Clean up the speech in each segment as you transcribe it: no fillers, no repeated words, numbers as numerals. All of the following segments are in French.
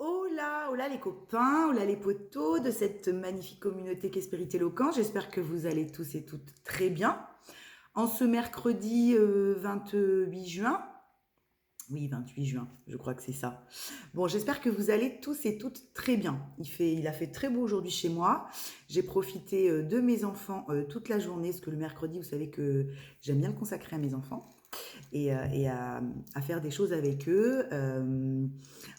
Hola, hola les copains, hola les potos de cette magnifique communauté qu'est Spirit Éloquent. J'espère que vous allez tous et toutes très bien. En ce mercredi 28 juin, oui 28 juin, je crois que c'est ça. Bon, j'espère que vous allez tous et toutes très bien. Il a fait très beau aujourd'hui chez moi. J'ai profité de mes enfants toute la journée, parce que le mercredi, vous savez que j'aime bien le consacrer à mes enfants et à faire des choses avec eux,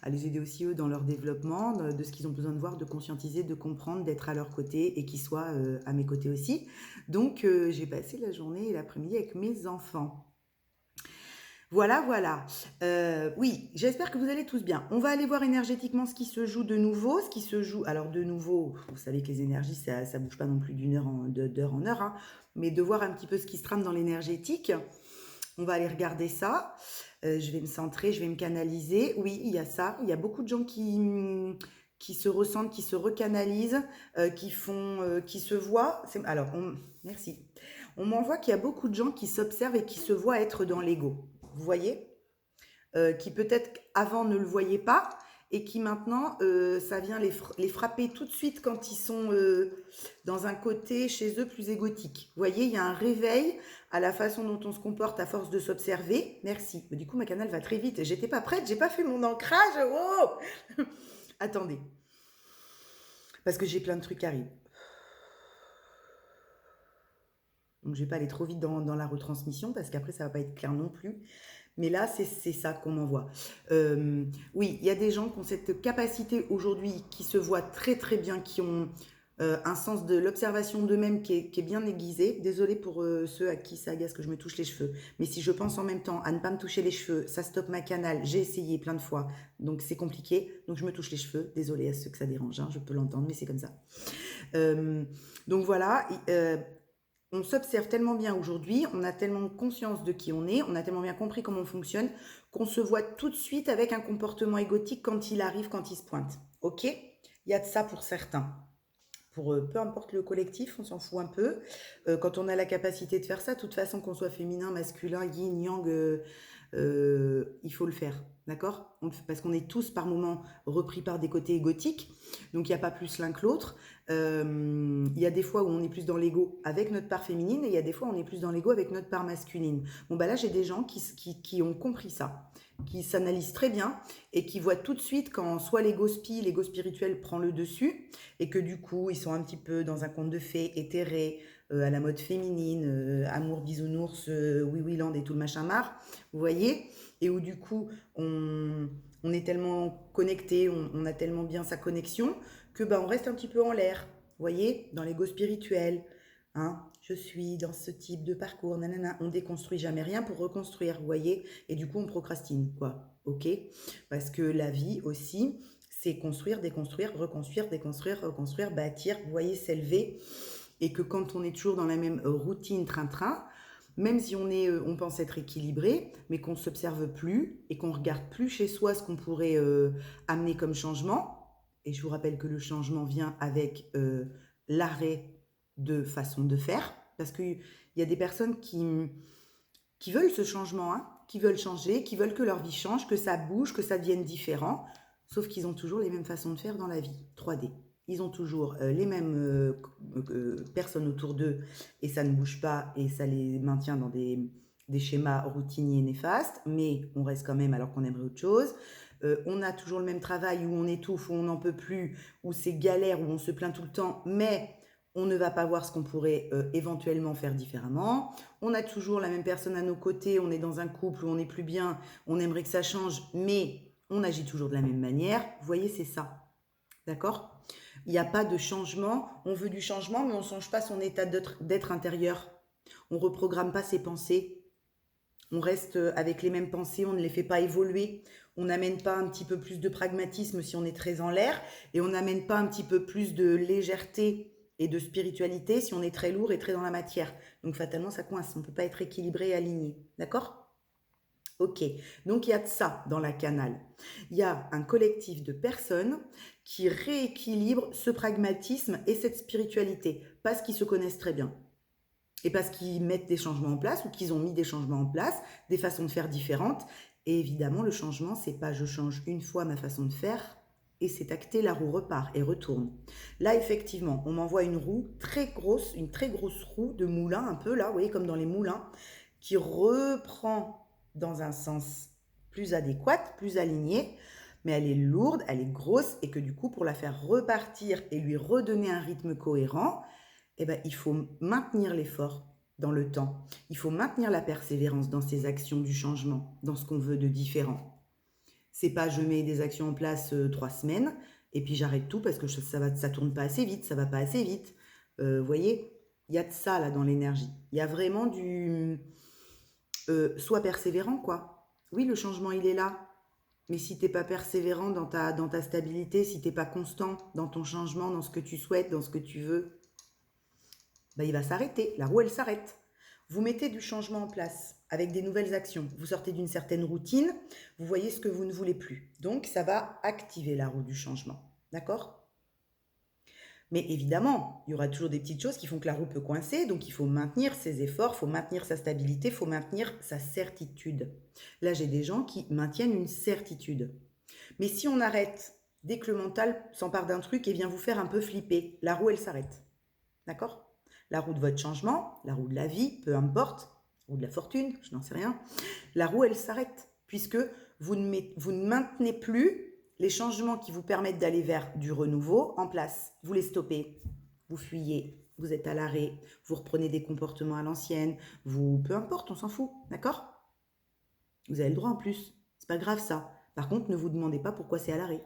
à les aider aussi eux dans leur développement, de ce qu'ils ont besoin de voir, de conscientiser, de comprendre, d'être à leur côté et qu'ils soient à mes côtés aussi. Donc j'ai passé la journée et l'après-midi avec mes enfants. Voilà, voilà. Oui, j'espère que vous allez tous bien. On va aller voir énergétiquement ce qui se joue de nouveau, ce qui se joue. Alors de nouveau, vous savez que les énergies, ça bouge pas non plus d'heure en heure, hein, mais de voir un petit peu ce qui se trame dans l'énergétique. On va aller regarder ça. Je vais me centrer, je vais me canaliser. Oui, il y a ça. Il y a beaucoup de gens qui se ressentent, qui se recanalisent, qui se voient. Merci. On m'envoie qu'il y a beaucoup de gens qui s'observent et qui se voient être dans l'ego. Vous voyez? Qui peut-être avant ne le voyaient pas et qui maintenant, ça vient les frapper tout de suite quand ils sont dans un côté chez eux plus égotique. Vous voyez, il y a un réveil à la façon dont on se comporte à force de s'observer. Merci. Du coup, ma canal va très vite. J'étais pas prête, j'ai pas fait mon ancrage. Oh Attendez, parce que j'ai plein de trucs qui arrivent. Donc, je vais pas aller trop vite dans la retransmission parce qu'après, ça va pas être clair non plus. Mais là, c'est ça qu'on m'envoie. Oui, il y a des gens qui ont cette capacité aujourd'hui, qui se voient très très bien, qui ont un sens de l'observation d'eux-mêmes qui est bien aiguisé. Désolée pour ceux à qui ça agace que je me touche les cheveux. Mais si je pense en même temps à ne pas me toucher les cheveux, ça stoppe ma canal. J'ai essayé plein de fois, donc c'est compliqué. Donc je me touche les cheveux. Désolée à ceux que ça dérange, hein, je peux l'entendre, mais c'est comme ça. Euh, donc voilà, on s'observe tellement bien aujourd'hui, on a tellement conscience de qui on est, on a tellement bien compris comment on fonctionne, qu'on se voit tout de suite avec un comportement égotique quand il arrive, quand il se pointe. Ok? Il y a de ça pour certains. Pour peu importe le collectif, on s'en fout un peu. Quand on a la capacité de faire ça, de toute façon, qu'on soit féminin, masculin, yin, yang, il faut le faire. D'accord? Parce qu'on est tous par moments repris par des côtés égotiques. Donc il n'y a pas plus l'un que l'autre. Il y a des fois où on est plus dans l'ego avec notre part féminine et il y a des fois où on est plus dans l'ego avec notre part masculine. Bon, bah là, j'ai des gens qui ont compris ça, qui s'analysent très bien et qui voient tout de suite quand soit l'ego spirituel prend le dessus et que du coup, ils sont un petit peu dans un conte de fées éthéré, à la mode féminine, amour, bisounours, oui, oui, land et tout le machin marre, vous voyez? Et où du coup, on est tellement connecté, on a tellement bien sa connexion que bah, on reste un petit peu en l'air, vous voyez, dans l'ego spirituel. Hein, je suis dans ce type de parcours, nanana. On déconstruit jamais rien pour reconstruire, vous voyez, et du coup on procrastine, quoi, ok? Parce que la vie aussi, c'est construire, déconstruire, reconstruire, déconstruire, reconstruire, bâtir, vous voyez, s'élever, et que quand on est toujours dans la même routine train-train, même si on pense être équilibré, mais qu'on ne s'observe plus et qu'on regarde plus chez soi ce qu'on pourrait amener comme changement. Et je vous rappelle que le changement vient avec l'arrêt de façon de faire, parce qu'il y a des personnes qui veulent ce changement, hein, qui veulent changer, qui veulent que leur vie change, que ça bouge, que ça devienne différent, sauf qu'ils ont toujours les mêmes façons de faire dans la vie, 3D. Ils ont toujours les mêmes personnes autour d'eux et ça ne bouge pas et ça les maintient dans des schémas routiniers néfastes, mais on reste quand même alors qu'on aimerait autre chose. On a toujours le même travail où on étouffe, où on n'en peut plus, où c'est galère, où on se plaint tout le temps, mais on ne va pas voir ce qu'on pourrait éventuellement faire différemment. On a toujours la même personne à nos côtés, on est dans un couple où on n'est plus bien, on aimerait que ça change, mais on agit toujours de la même manière. Vous voyez, c'est ça. D'accord? Il n'y a pas de changement. On veut du changement, mais on ne change pas son état d'être intérieur. On ne reprogramme pas ses pensées. On reste avec les mêmes pensées, on ne les fait pas évoluer. On n'amène pas un petit peu plus de pragmatisme si on est très en l'air. Et on n'amène pas un petit peu plus de légèreté et de spiritualité si on est très lourd et très dans la matière. Donc fatalement, ça coince. On ne peut pas être équilibré et aligné. D'accord? Ok, donc il y a de ça dans la canal. Il y a un collectif de personnes qui rééquilibrent ce pragmatisme et cette spiritualité parce qu'ils se connaissent très bien et parce qu'ils mettent des changements en place ou qu'ils ont mis des changements en place, des façons de faire différentes. Et évidemment, le changement, c'est pas je change une fois ma façon de faire et c'est acté, la roue repart et retourne. Là, effectivement, on m'envoie une roue très grosse, une très grosse roue de moulin, un peu là, vous voyez, comme dans les moulins, qui reprend dans un sens plus adéquat, plus aligné, mais elle est lourde, elle est grosse, et que du coup, pour la faire repartir et lui redonner un rythme cohérent, eh ben, il faut maintenir l'effort dans le temps. Il faut maintenir la persévérance dans ces actions du changement, dans ce qu'on veut de différent. C'est pas je mets des actions en place 3 semaines et puis j'arrête tout parce que ça tourne pas assez vite, ça va pas assez vite. Vous voyez, il y a de ça là dans l'énergie. Il y a vraiment du sois persévérant quoi. Oui, le changement il est là, mais si t'es pas persévérant dans ta stabilité, si t'es pas constant dans ton changement, dans ce que tu souhaites, dans ce que tu veux, bah, il va s'arrêter. La roue elle s'arrête. Vous mettez du changement en place avec des nouvelles actions. Vous sortez d'une certaine routine, vous voyez ce que vous ne voulez plus. Donc, ça va activer la roue du changement. D'accord? Mais évidemment, il y aura toujours des petites choses qui font que la roue peut coincer. Donc, il faut maintenir ses efforts, il faut maintenir sa stabilité, il faut maintenir sa certitude. Là, j'ai des gens qui maintiennent une certitude. Mais si on arrête, dès que le mental s'empare d'un truc et vient vous faire un peu flipper, la roue, elle s'arrête. D'accord? La roue de votre changement, la roue de la vie, peu importe, ou de la fortune, je n'en sais rien, la roue, elle s'arrête, puisque vous ne maintenez plus les changements qui vous permettent d'aller vers du renouveau en place. Vous les stoppez, vous fuyez, vous êtes à l'arrêt, vous reprenez des comportements à l'ancienne, peu importe, on s'en fout, d'accord? Vous avez le droit en plus, c'est pas grave ça. Par contre, ne vous demandez pas pourquoi c'est à l'arrêt.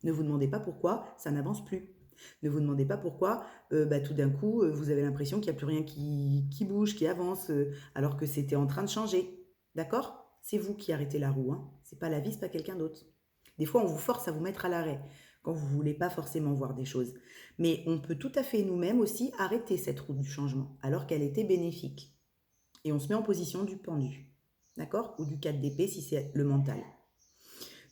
Ne vous demandez pas pourquoi ça n'avance plus. Ne vous demandez pas pourquoi tout d'un coup, vous avez l'impression qu'il n'y a plus rien qui bouge, qui avance, alors que c'était en train de changer. D'accord? C'est vous qui arrêtez la roue. Hein. C'est pas la vie, c'est pas quelqu'un d'autre. Des fois, on vous force à vous mettre à l'arrêt quand vous ne voulez pas forcément voir des choses. Mais on peut tout à fait nous-mêmes aussi arrêter cette roue du changement, alors qu'elle était bénéfique. Et on se met en position du pendu. D'accord? Ou du 4 d'épée si c'est le mental.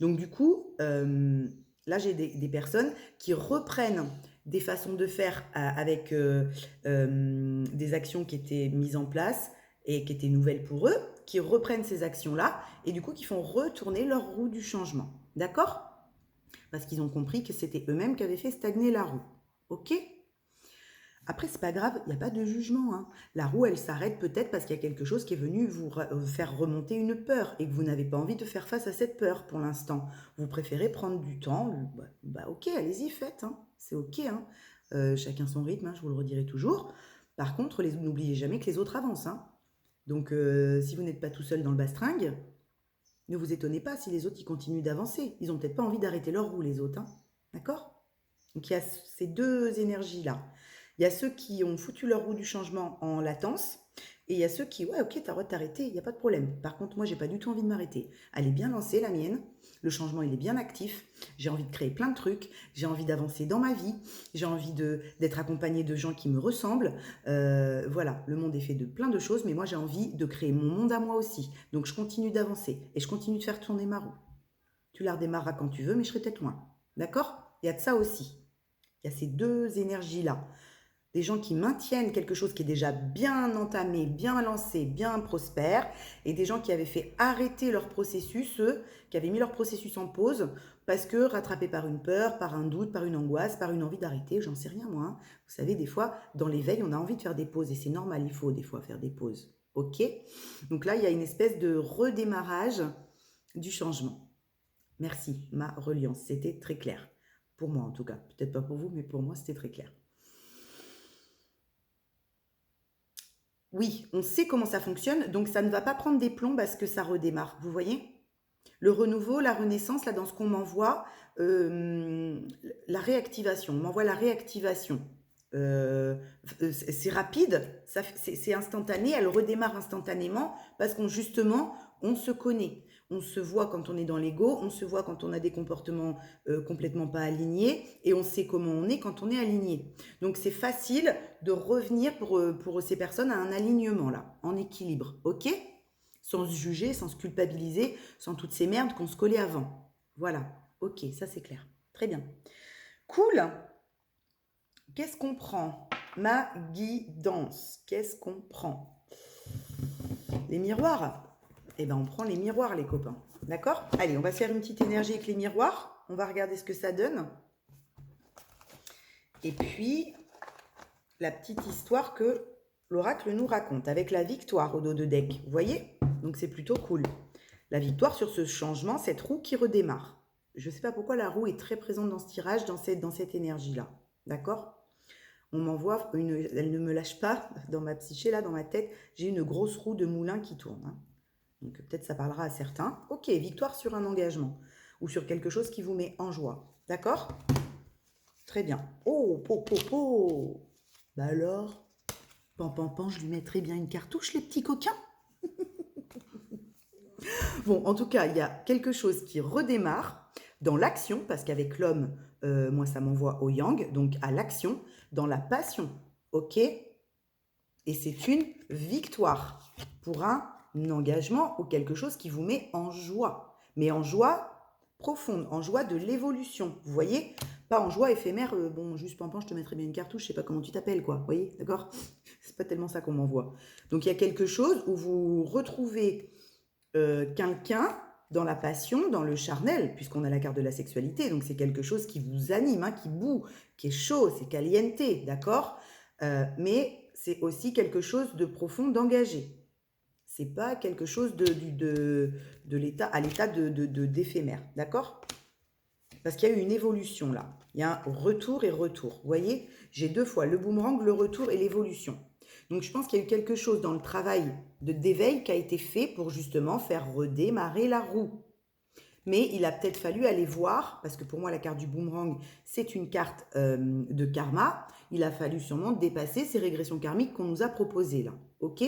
Donc du coup, là j'ai des personnes qui reprennent des façons de faire avec des actions qui étaient mises en place et qui étaient nouvelles pour eux, qui reprennent ces actions-là et du coup qui font retourner leur roue du changement. D'accord? Parce qu'ils ont compris que c'était eux-mêmes qui avaient fait stagner la roue. Ok? Après, c'est pas grave, il n'y a pas de jugement. Hein. La roue, elle s'arrête peut-être parce qu'il y a quelque chose qui est venu vous faire remonter une peur et que vous n'avez pas envie de faire face à cette peur pour l'instant. Vous préférez prendre du temps. Ok, allez-y, faites. Hein. C'est ok. Hein. Chacun son rythme, hein, je vous le redirai toujours. Par contre, n'oubliez jamais que les autres avancent. Hein. Donc, si vous n'êtes pas tout seul dans le bastringue, ne vous étonnez pas si les autres ils continuent d'avancer. Ils n'ont peut-être pas envie d'arrêter leur roue, les autres. Hein. D'accord? Donc, il y a ces deux énergies-là. Il y a ceux qui ont foutu leur roue du changement en latence et il y a ceux qui, ouais, ok, t'as le droit de t'arrêter, il n'y a pas de problème. Par contre, moi, j'ai pas du tout envie de m'arrêter. Elle est bien lancée, la mienne. Le changement, il est bien actif. J'ai envie de créer plein de trucs. J'ai envie d'avancer dans ma vie. J'ai envie d'être accompagnée de gens qui me ressemblent. Voilà, le monde est fait de plein de choses, mais moi, j'ai envie de créer mon monde à moi aussi. Donc, je continue d'avancer et je continue de faire tourner ma roue. Tu la redémarreras quand tu veux, mais je serai peut-être loin. D'accord? Il y a de ça aussi. Il y a ces deux énergies-là. Des gens qui maintiennent quelque chose qui est déjà bien entamé, bien lancé, bien prospère, et des gens qui avaient fait arrêter leur processus, eux, qui avaient mis leur processus en pause, parce que rattrapés par une peur, par un doute, par une angoisse, par une envie d'arrêter, j'en sais rien moi. Hein. Vous savez, des fois, dans l'éveil, on a envie de faire des pauses, et c'est normal, il faut des fois faire des pauses. Ok? Donc là, il y a une espèce de redémarrage du changement. Merci, ma reliance, c'était très clair. Pour moi en tout cas, peut-être pas pour vous, mais pour moi, c'était très clair. Oui, on sait comment ça fonctionne, donc ça ne va pas prendre des plombs parce que ça redémarre. Vous voyez? Le renouveau, la renaissance, là, dans ce qu'on m'envoie, la réactivation, on m'envoie la réactivation. C'est rapide, c'est instantané, elle redémarre instantanément parce qu'on justement, on se connaît. On se voit quand on est dans l'ego, on se voit quand on a des comportements complètement pas alignés et on sait comment on est quand on est aligné. Donc c'est facile de revenir pour ces personnes à un alignement là, en équilibre, ok? Sans se juger, sans se culpabiliser, sans toutes ces merdes qu'on se collait avant. Voilà, ok, ça c'est clair. Très bien. Cool. Qu'est-ce qu'on prend? Ma guidance. Qu'est-ce qu'on prend? Les miroirs. Eh bien, on prend les miroirs, les copains. D'accord? Allez, on va se faire une petite énergie avec les miroirs. On va regarder ce que ça donne. Et puis, la petite histoire que l'oracle nous raconte avec la victoire au dos de deck. Vous voyez? Donc, c'est plutôt cool. La victoire sur ce changement, cette roue qui redémarre. Je ne sais pas pourquoi la roue est très présente dans ce tirage, dans cette énergie-là. D'accord? On m'envoie elle ne me lâche pas dans ma psyché, là, dans ma tête. J'ai une grosse roue de moulin qui tourne. Hein. Donc peut-être ça parlera à certains. Ok, victoire sur un engagement ou sur quelque chose qui vous met en joie. D'accord? Très bien. Oh, po, po, po. Bah alors, pan, pan, pan, je lui mettrai bien une cartouche, les petits coquins. Bon, en tout cas, il y a quelque chose qui redémarre dans l'action, parce qu'avec l'homme, moi, ça m'envoie au yang, donc à l'action, dans la passion. Ok? Et c'est une victoire pour un engagement ou quelque chose qui vous met en joie. Mais en joie profonde, en joie de l'évolution. Vous voyez? Pas en joie éphémère, bon, juste pampan, je te mettrai bien une cartouche, je sais pas comment tu t'appelles, quoi. Vous voyez? D'accord? C'est pas tellement ça qu'on m'envoie. Donc il y a quelque chose où vous retrouvez quelqu'un dans la passion, dans le charnel, puisqu'on a la carte de la sexualité, donc c'est quelque chose qui vous anime, hein, qui boue, qui est chaud, c'est caliente, d'accord? Mais c'est aussi quelque chose de profond, d'engagé. C'est pas quelque chose de l'état à l'état d'éphémère, d'accord? Parce qu'il y a eu une évolution là. Il y a un retour et retour. Vous voyez? J'ai deux fois le boomerang, le retour et l'évolution. Donc je pense qu'il y a eu quelque chose dans le travail d'éveil qui a été fait pour justement faire redémarrer la roue. Mais il a peut-être fallu aller voir, parce que pour moi la carte du boomerang, c'est une carte de karma. Il a fallu sûrement dépasser ces régressions karmiques qu'on nous a proposées là. Ok?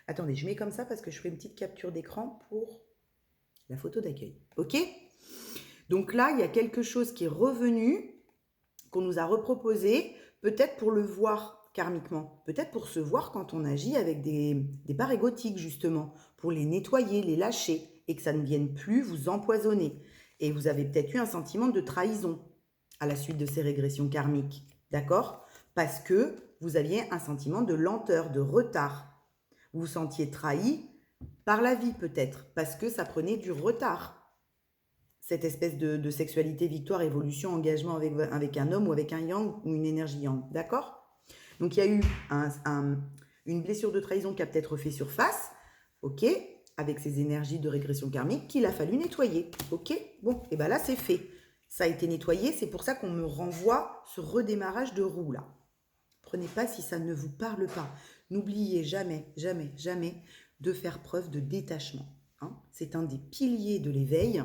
Attendez, je mets comme ça parce que je ferai une petite capture d'écran pour la photo d'accueil. Ok? Donc là, il y a quelque chose qui est revenu, qu'on nous a reproposé, peut-être pour le voir karmiquement, peut-être pour se voir quand on agit avec des parts égotiques, justement, pour les nettoyer, les lâcher, et que ça ne vienne plus vous empoisonner. Et vous avez peut-être eu un sentiment de trahison à la suite de ces régressions karmiques, d'accord? Parce que vous aviez un sentiment de lenteur, de retard. Vous vous sentiez trahi par la vie, peut-être, parce que ça prenait du retard. Cette espèce de sexualité, victoire, évolution, engagement avec un homme ou avec un yang ou une énergie yang, d'accord? Donc il y a eu une blessure de trahison qui a peut-être fait surface, ok, avec ces énergies de régression karmique qu'il a fallu nettoyer, ok? Bon, et bien là c'est fait, ça a été nettoyé, c'est pour ça qu'on me renvoie ce redémarrage de roue là. Prenez pas si ça ne vous parle pas. N'oubliez jamais, jamais, jamais de faire preuve de détachement. Hein. C'est un des piliers de l'éveil.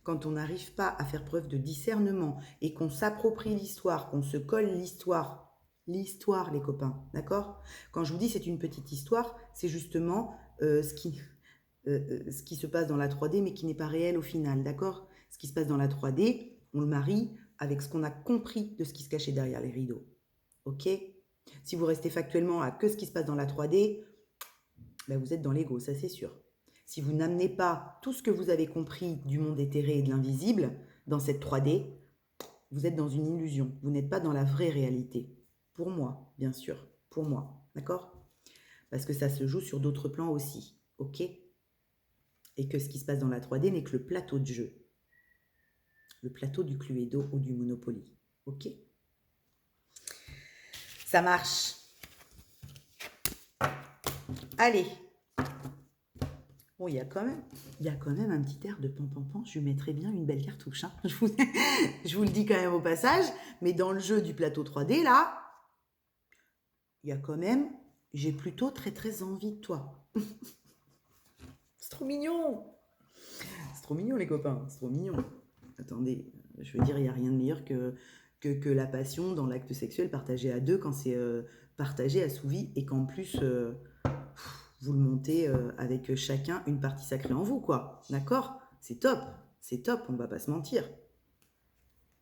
Quand on n'arrive pas à faire preuve de discernement et qu'on s'approprie l'histoire, qu'on se colle l'histoire, les copains, d'accord? Quand je vous dis c'est une petite histoire, c'est justement ce qui se passe dans la 3D mais qui n'est pas réel au final, d'accord? Ce qui se passe dans la 3D, on le marie avec ce qu'on a compris de ce qui se cachait derrière les rideaux, ok? Si vous restez factuellement à que ce qui se passe dans la 3D, ben vous êtes dans l'ego, ça c'est sûr. Si vous n'amenez pas tout ce que vous avez compris du monde éthéré et de l'invisible dans cette 3D, vous êtes dans une illusion. Vous n'êtes pas dans la vraie réalité. Pour moi, bien sûr. Pour moi. D'accord? Parce que ça se joue sur d'autres plans aussi. Ok? Et que ce qui se passe dans la 3D n'est que le plateau de jeu. Le plateau du Cluedo ou du Monopoly. Ok? Ça marche. Allez. Bon, il y a quand même un petit air de pan. Je lui mettrais bien une belle cartouche. Hein. Je vous le dis quand même au passage. Mais dans le jeu du plateau 3D, là, il y a quand même... J'ai plutôt très très envie de toi. C'est trop mignon. C'est trop mignon les copains. C'est trop mignon. Attendez, je veux dire, il n'y a rien de meilleur que la passion dans l'acte sexuel partagé à deux quand c'est partagé, assouvi et qu'en plus... vous le montez avec chacun une partie sacrée en vous, quoi. D'accord? C'est top, on va pas se mentir.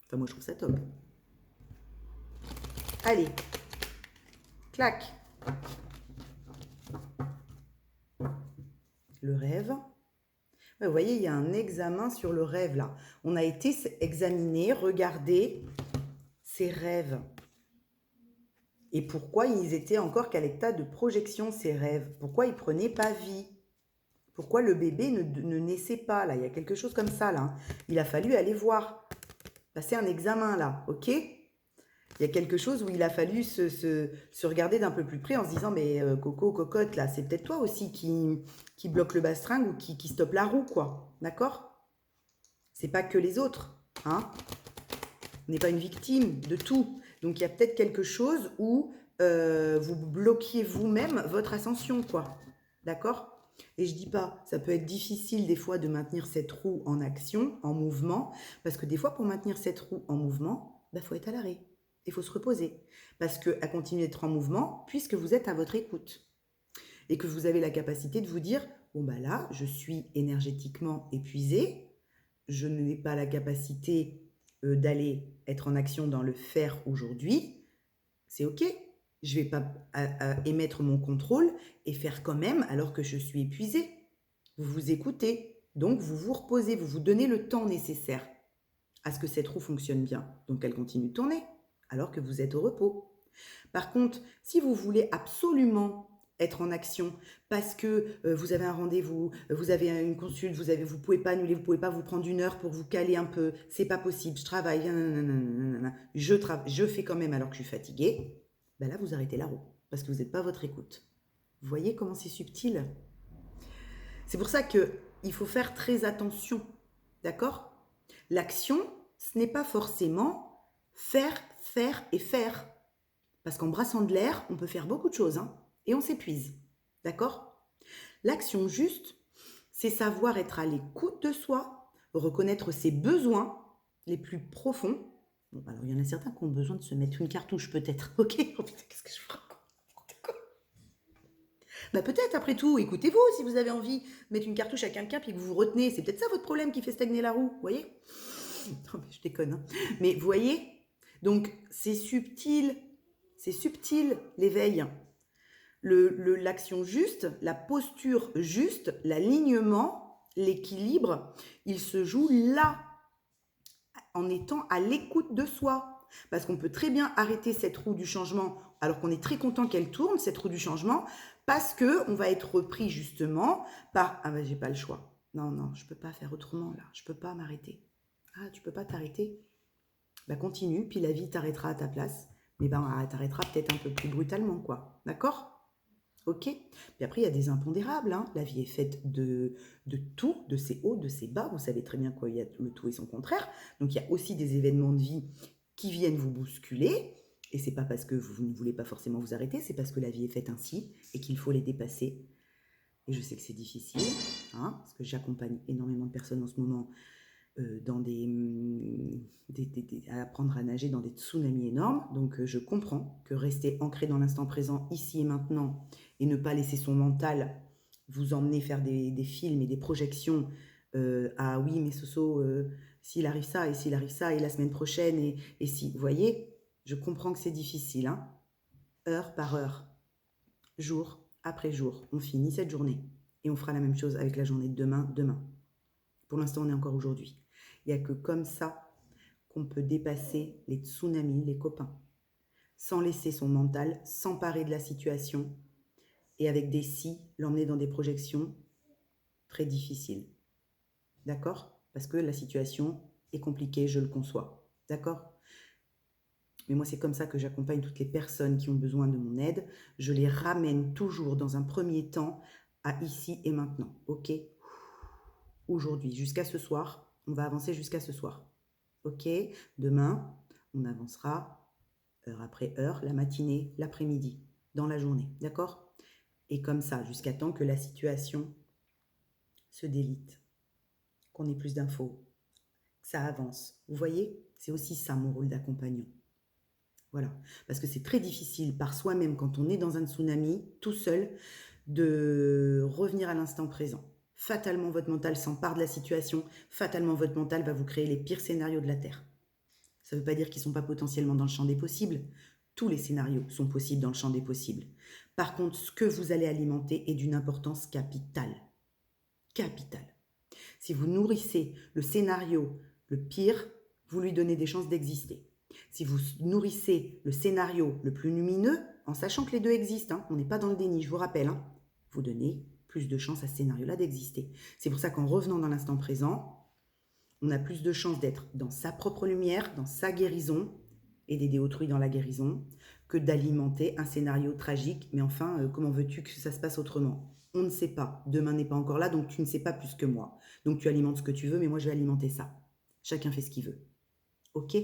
Enfin, moi, je trouve ça top. Allez, clac. Le rêve. Ouais, vous voyez, il y a un examen sur le rêve, là. On a été examiner, regarder ces rêves. Et pourquoi ils étaient encore qu'à l'état de projection, ces rêves? Pourquoi ils prenaient pas vie? Pourquoi le bébé ne naissait pas, là? Il y a quelque chose comme ça, là, hein. Il a fallu aller voir, passer un examen, là, ok? Il y a quelque chose où il a fallu se regarder d'un peu plus près en se disant, mais Coco, cocotte, là, c'est peut-être toi aussi qui bloque le bastringue ou qui stoppe la roue, quoi. D'accord? C'est pas que les autres, hein? On n'est pas une victime de tout. Donc, il y a peut-être quelque chose où vous bloquiez vous-même votre ascension, quoi. D'accord? Et je dis pas, ça peut être difficile des fois de maintenir cette roue en action, en mouvement, parce que des fois, pour maintenir cette roue en mouvement, il faut être à l'arrêt. Il faut se reposer. Parce qu'elle continue d'être en mouvement, puisque vous êtes à votre écoute. Et que vous avez la capacité de vous dire, bon bah là, je suis énergétiquement épuisé, je n'ai pas la capacité d'aller être en action dans le faire aujourd'hui, c'est ok. Je ne vais pas émettre mon contrôle et faire quand même alors que je suis épuisée. Vous vous écoutez, donc vous vous reposez, vous vous donnez le temps nécessaire à ce que cette roue fonctionne bien. Donc elle continue de tourner alors que vous êtes au repos. Par contre, si vous voulez absolument être en action parce que vous avez un rendez-vous, vous avez une consulte, vous pouvez pas annuler, vous pouvez pas vous prendre une heure pour vous caler un peu, c'est pas possible, je travaille, je fais quand même alors que je suis fatiguée, ben là vous arrêtez la roue parce que vous n'êtes pas à votre écoute. Vous voyez comment c'est subtil? C'est pour ça qu'il faut faire très attention, d'accord? L'action, ce n'est pas forcément faire, faire et faire. Parce qu'en brassant de l'air, on peut faire beaucoup de choses, hein, et on s'épuise. D'accord? L'action juste, c'est savoir être à l'écoute de soi, reconnaître ses besoins les plus profonds. Bon, alors il y en a certains qui ont besoin de se mettre une cartouche, peut-être. Ok? Oh putain, qu'est-ce que je ferai? Bah peut-être, après tout, écoutez-vous si vous avez envie de mettre une cartouche à quelqu'un puis que vous vous retenez. C'est peut-être ça votre problème qui fait stagner la roue, vous voyez? Non, mais je déconne, hein. Mais vous voyez? Donc, c'est subtil l'éveil. L'action juste, la posture juste, l'alignement, l'équilibre, il se joue là, en étant à l'écoute de soi. Parce qu'on peut très bien arrêter cette roue du changement alors qu'on est très content qu'elle tourne, cette roue du changement, parce qu'on va être repris justement par « Ah ben j'ai pas le choix. Non, non, je peux pas faire autrement là. Je peux pas m'arrêter. » Ah, tu peux pas t'arrêter? Bah continue, puis la vie t'arrêtera à ta place. Mais ben, elle t'arrêtera peut-être un peu plus brutalement, quoi. D'accord? Ok? Puis après, il y a des impondérables, hein. La vie est faite de tout, de ses hauts, de ses bas. Vous savez très bien qu'il y a le tout et son contraire. Donc, il y a aussi des événements de vie qui viennent vous bousculer. Et c'est pas parce que vous ne voulez pas forcément vous arrêter, c'est parce que la vie est faite ainsi et qu'il faut les dépasser. Et je sais que c'est difficile, hein, parce que j'accompagne énormément de personnes en ce moment dans à apprendre à nager dans des tsunamis énormes. Donc je comprends que rester ancré dans l'instant présent, ici et maintenant, et ne pas laisser son mental vous emmener faire des films et des projections ah oui mais Soso, s'il arrive ça et s'il arrive ça et la semaine prochaine et si, vous voyez, je comprends que c'est difficile, hein, heure par heure, jour après jour, on finit cette journée et on fera la même chose avec la journée de demain. Pour l'instant, on est encore aujourd'hui. Il n'y a que comme ça qu'on peut dépasser les tsunamis, les copains, sans laisser son mental s'emparer de la situation et avec des si, l'emmener dans des projections très difficiles. D'accord? Parce que la situation est compliquée, je le conçois. D'accord? Mais moi, c'est comme ça que j'accompagne toutes les personnes qui ont besoin de mon aide. Je les ramène toujours dans un premier temps à ici et maintenant. Ok? Aujourd'hui, jusqu'à ce soir, on va avancer jusqu'à ce soir. Ok, demain, on avancera heure après heure, la matinée, l'après-midi, dans la journée, d'accord? Et comme ça, jusqu'à temps que la situation se délite, qu'on ait plus d'infos, que ça avance. Vous voyez, c'est aussi ça mon rôle d'accompagnant. Voilà, parce que c'est très difficile par soi-même quand on est dans un tsunami, tout seul, de revenir à l'instant présent. Fatalement, votre mental s'empare de la situation, fatalement, votre mental va vous créer les pires scénarios de la Terre. Ça ne veut pas dire qu'ils ne sont pas potentiellement dans le champ des possibles. Tous les scénarios sont possibles dans le champ des possibles. Par contre, ce que vous allez alimenter est d'une importance capitale. Capitale. Si vous nourrissez le scénario le pire, vous lui donnez des chances d'exister. Si vous nourrissez le scénario le plus lumineux, en sachant que les deux existent, hein, on n'est pas dans le déni, je vous rappelle, hein, vous donnez plus de chances à ce scénario-là d'exister. C'est pour ça qu'en revenant dans l'instant présent, on a plus de chances d'être dans sa propre lumière, dans sa guérison, et d'aider autrui dans la guérison, que d'alimenter un scénario tragique. Mais enfin, comment veux-tu que ça se passe autrement? On ne sait pas. Demain n'est pas encore là, donc tu ne sais pas plus que moi. Donc tu alimentes ce que tu veux, mais moi je vais alimenter ça. Chacun fait ce qu'il veut. Ok?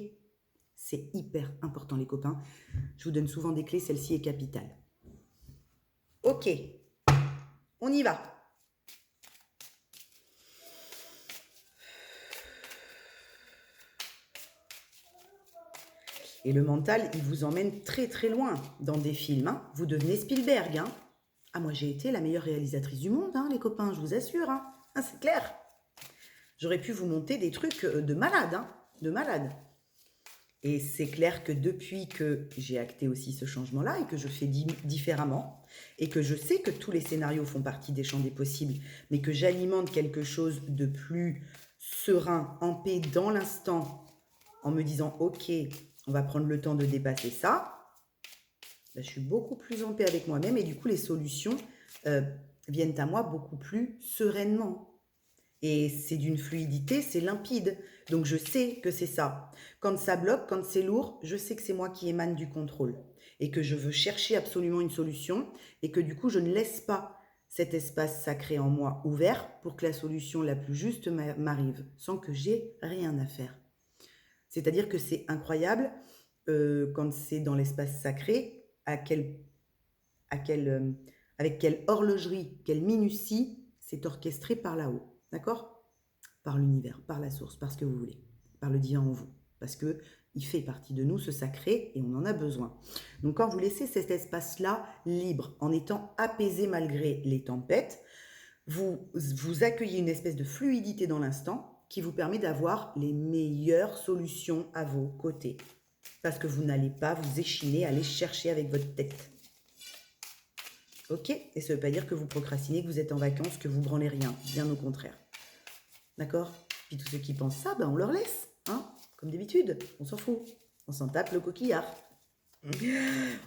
C'est hyper important les copains. Je vous donne souvent des clés, celle-ci est capitale. Ok, on y va. Et le mental, il vous emmène très très loin dans des films. Hein. Vous devenez Spielberg. Hein. Ah, moi j'ai été la meilleure réalisatrice du monde, hein, les copains, je vous assure. Hein. Ah, c'est clair. J'aurais pu vous monter des trucs de malade, hein, de malade. Et c'est clair que depuis que j'ai acté aussi ce changement-là et que je fais différemment, et que je sais que tous les scénarios font partie des champs des possibles, mais que j'alimente quelque chose de plus serein, en paix, dans l'instant, en me disant « Ok, on va prendre le temps de dépasser ça », ben, je suis beaucoup plus en paix avec moi-même et du coup, les solutions viennent à moi beaucoup plus sereinement. Et c'est d'une fluidité, c'est limpide. Donc je sais que c'est ça. Quand ça bloque, quand c'est lourd, je sais que c'est moi qui émane du contrôle. Et que je veux chercher absolument une solution. Et que du coup, je ne laisse pas cet espace sacré en moi ouvert pour que la solution la plus juste m'arrive. Sans que j'ai rien à faire. C'est-à-dire que c'est incroyable quand c'est dans l'espace sacré, avec quelle horlogerie, quelle minutie c'est orchestré par là-haut. D'accord? Par l'univers, par la source, par ce que vous voulez, par le divin en vous. Parce qu'il fait partie de nous, ce sacré, et on en a besoin. Donc quand vous laissez cet espace-là libre, en étant apaisé malgré les tempêtes, vous accueillez une espèce de fluidité dans l'instant qui vous permet d'avoir les meilleures solutions à vos côtés. Parce que vous n'allez pas vous échiner à aller chercher avec votre tête. Ok? Et ça ne veut pas dire que vous procrastinez, que vous êtes en vacances, que vous branlez rien. Bien au contraire. D'accord? Puis tous ceux qui pensent ça, ben on leur laisse. Hein? Comme d'habitude, on s'en fout. On s'en tape le coquillard.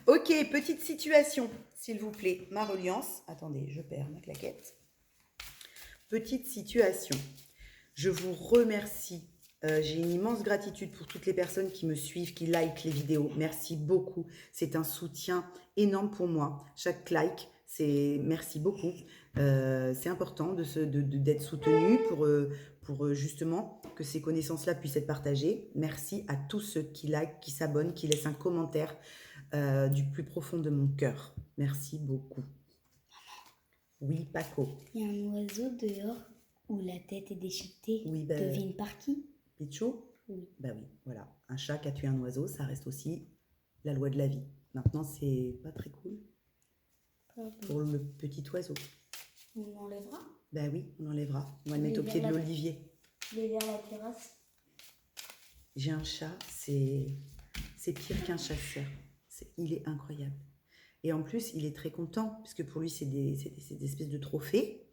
Ok, petite situation, s'il vous plaît. Ma reliance. Attendez, je perds ma claquette. Petite situation. Je vous remercie. J'ai une immense gratitude pour toutes les personnes qui me suivent, qui likent les vidéos. Merci beaucoup. C'est un soutien énorme pour moi. Chaque like, c'est merci beaucoup. C'est important d'être soutenu pour justement que ces connaissances-là puissent être partagées. Merci à tous ceux qui likent, qui s'abonnent, qui laissent un commentaire du plus profond de mon cœur. Merci beaucoup. Oui, Paco. Il y a un oiseau dehors où la tête est déchiquetée. Oui, ben, devine par qui? Pichou? Oui. Ben oui, voilà. Un chat qui a tué un oiseau, ça reste aussi la loi de la vie. Maintenant, c'est pas très cool pour le petit oiseau. On l'enlèvera? Ben oui, on l'enlèvera. On va le mettre au pied de l'olivier. Il est vers la terrasse. J'ai un chat, c'est pire qu'un chasseur. Il est incroyable. Et en plus, il est très content, puisque pour lui, c'est des espèces de trophées.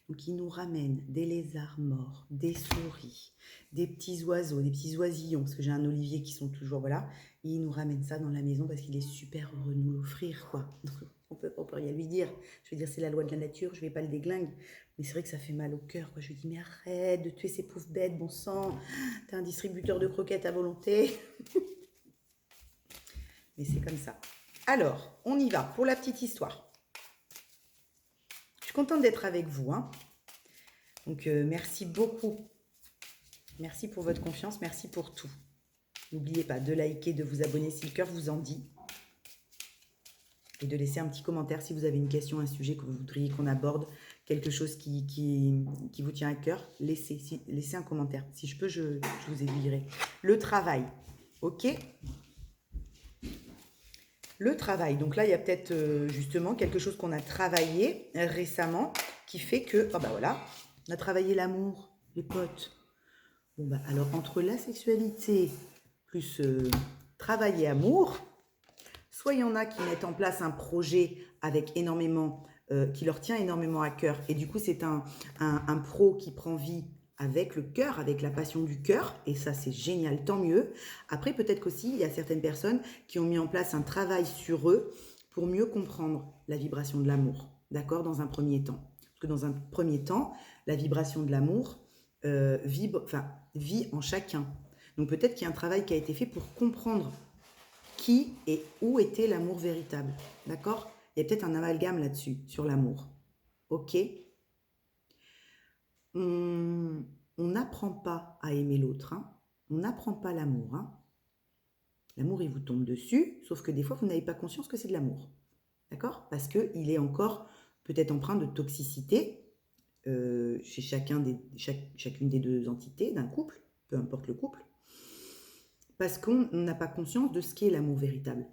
Donc, il nous ramène des lézards morts, des souris, des petits oiseaux, des petits oisillons, parce que j'ai un olivier qui sont toujours, voilà. Et il nous ramène ça dans la maison parce qu'il est super heureux de nous l'offrir, quoi. Donc, on peut rien lui dire. Je veux dire, c'est la loi de la nature, je vais pas le déglinguer. Mais c'est vrai que ça fait mal au cœur, quoi. Je lui dis, mais arrête de tuer ces pauvres bêtes, bon sang. T'es un distributeur de croquettes à volonté. Mais c'est comme ça. Alors, on y va pour la petite histoire. Je suis contente d'être avec vous. Hein. Donc, merci beaucoup. Merci pour votre confiance. Merci pour tout. N'oubliez pas de liker, de vous abonner si le cœur vous en dit. Et de laisser un petit commentaire si vous avez une question, un sujet que vous voudriez qu'on aborde, quelque chose qui vous tient à cœur. Laissez un commentaire. Si je peux, je vous aiguillerai. Le travail. OK ? Le travail, donc là, il y a peut-être justement quelque chose qu'on a travaillé récemment qui fait que, oh bah voilà, on a travaillé l'amour, les potes. Bon bah alors, entre la sexualité plus travailler amour, soit il y en a qui mettent en place un projet avec énormément, qui leur tient énormément à cœur, et du coup, c'est un pro qui prend vie avec le cœur, avec la passion du cœur, et ça c'est génial, tant mieux. Après, peut-être qu'aussi, il y a certaines personnes qui ont mis en place un travail sur eux pour mieux comprendre la vibration de l'amour, d'accord, dans un premier temps. Parce que dans un premier temps, la vibration de l'amour vit en chacun. Donc peut-être qu'il y a un travail qui a été fait pour comprendre qui et où était l'amour véritable. D'accord? Il y a peut-être un amalgame là-dessus, sur l'amour. Ok? On n'apprend pas à aimer l'autre. Hein. On n'apprend pas l'amour. Hein. L'amour, il vous tombe dessus, sauf que des fois, vous n'avez pas conscience que c'est de l'amour. D'accord? Parce qu'il est encore peut-être empreint de toxicité chez chacune des deux entités d'un couple, peu importe le couple, parce qu'on n'a pas conscience de ce qu'est l'amour véritable.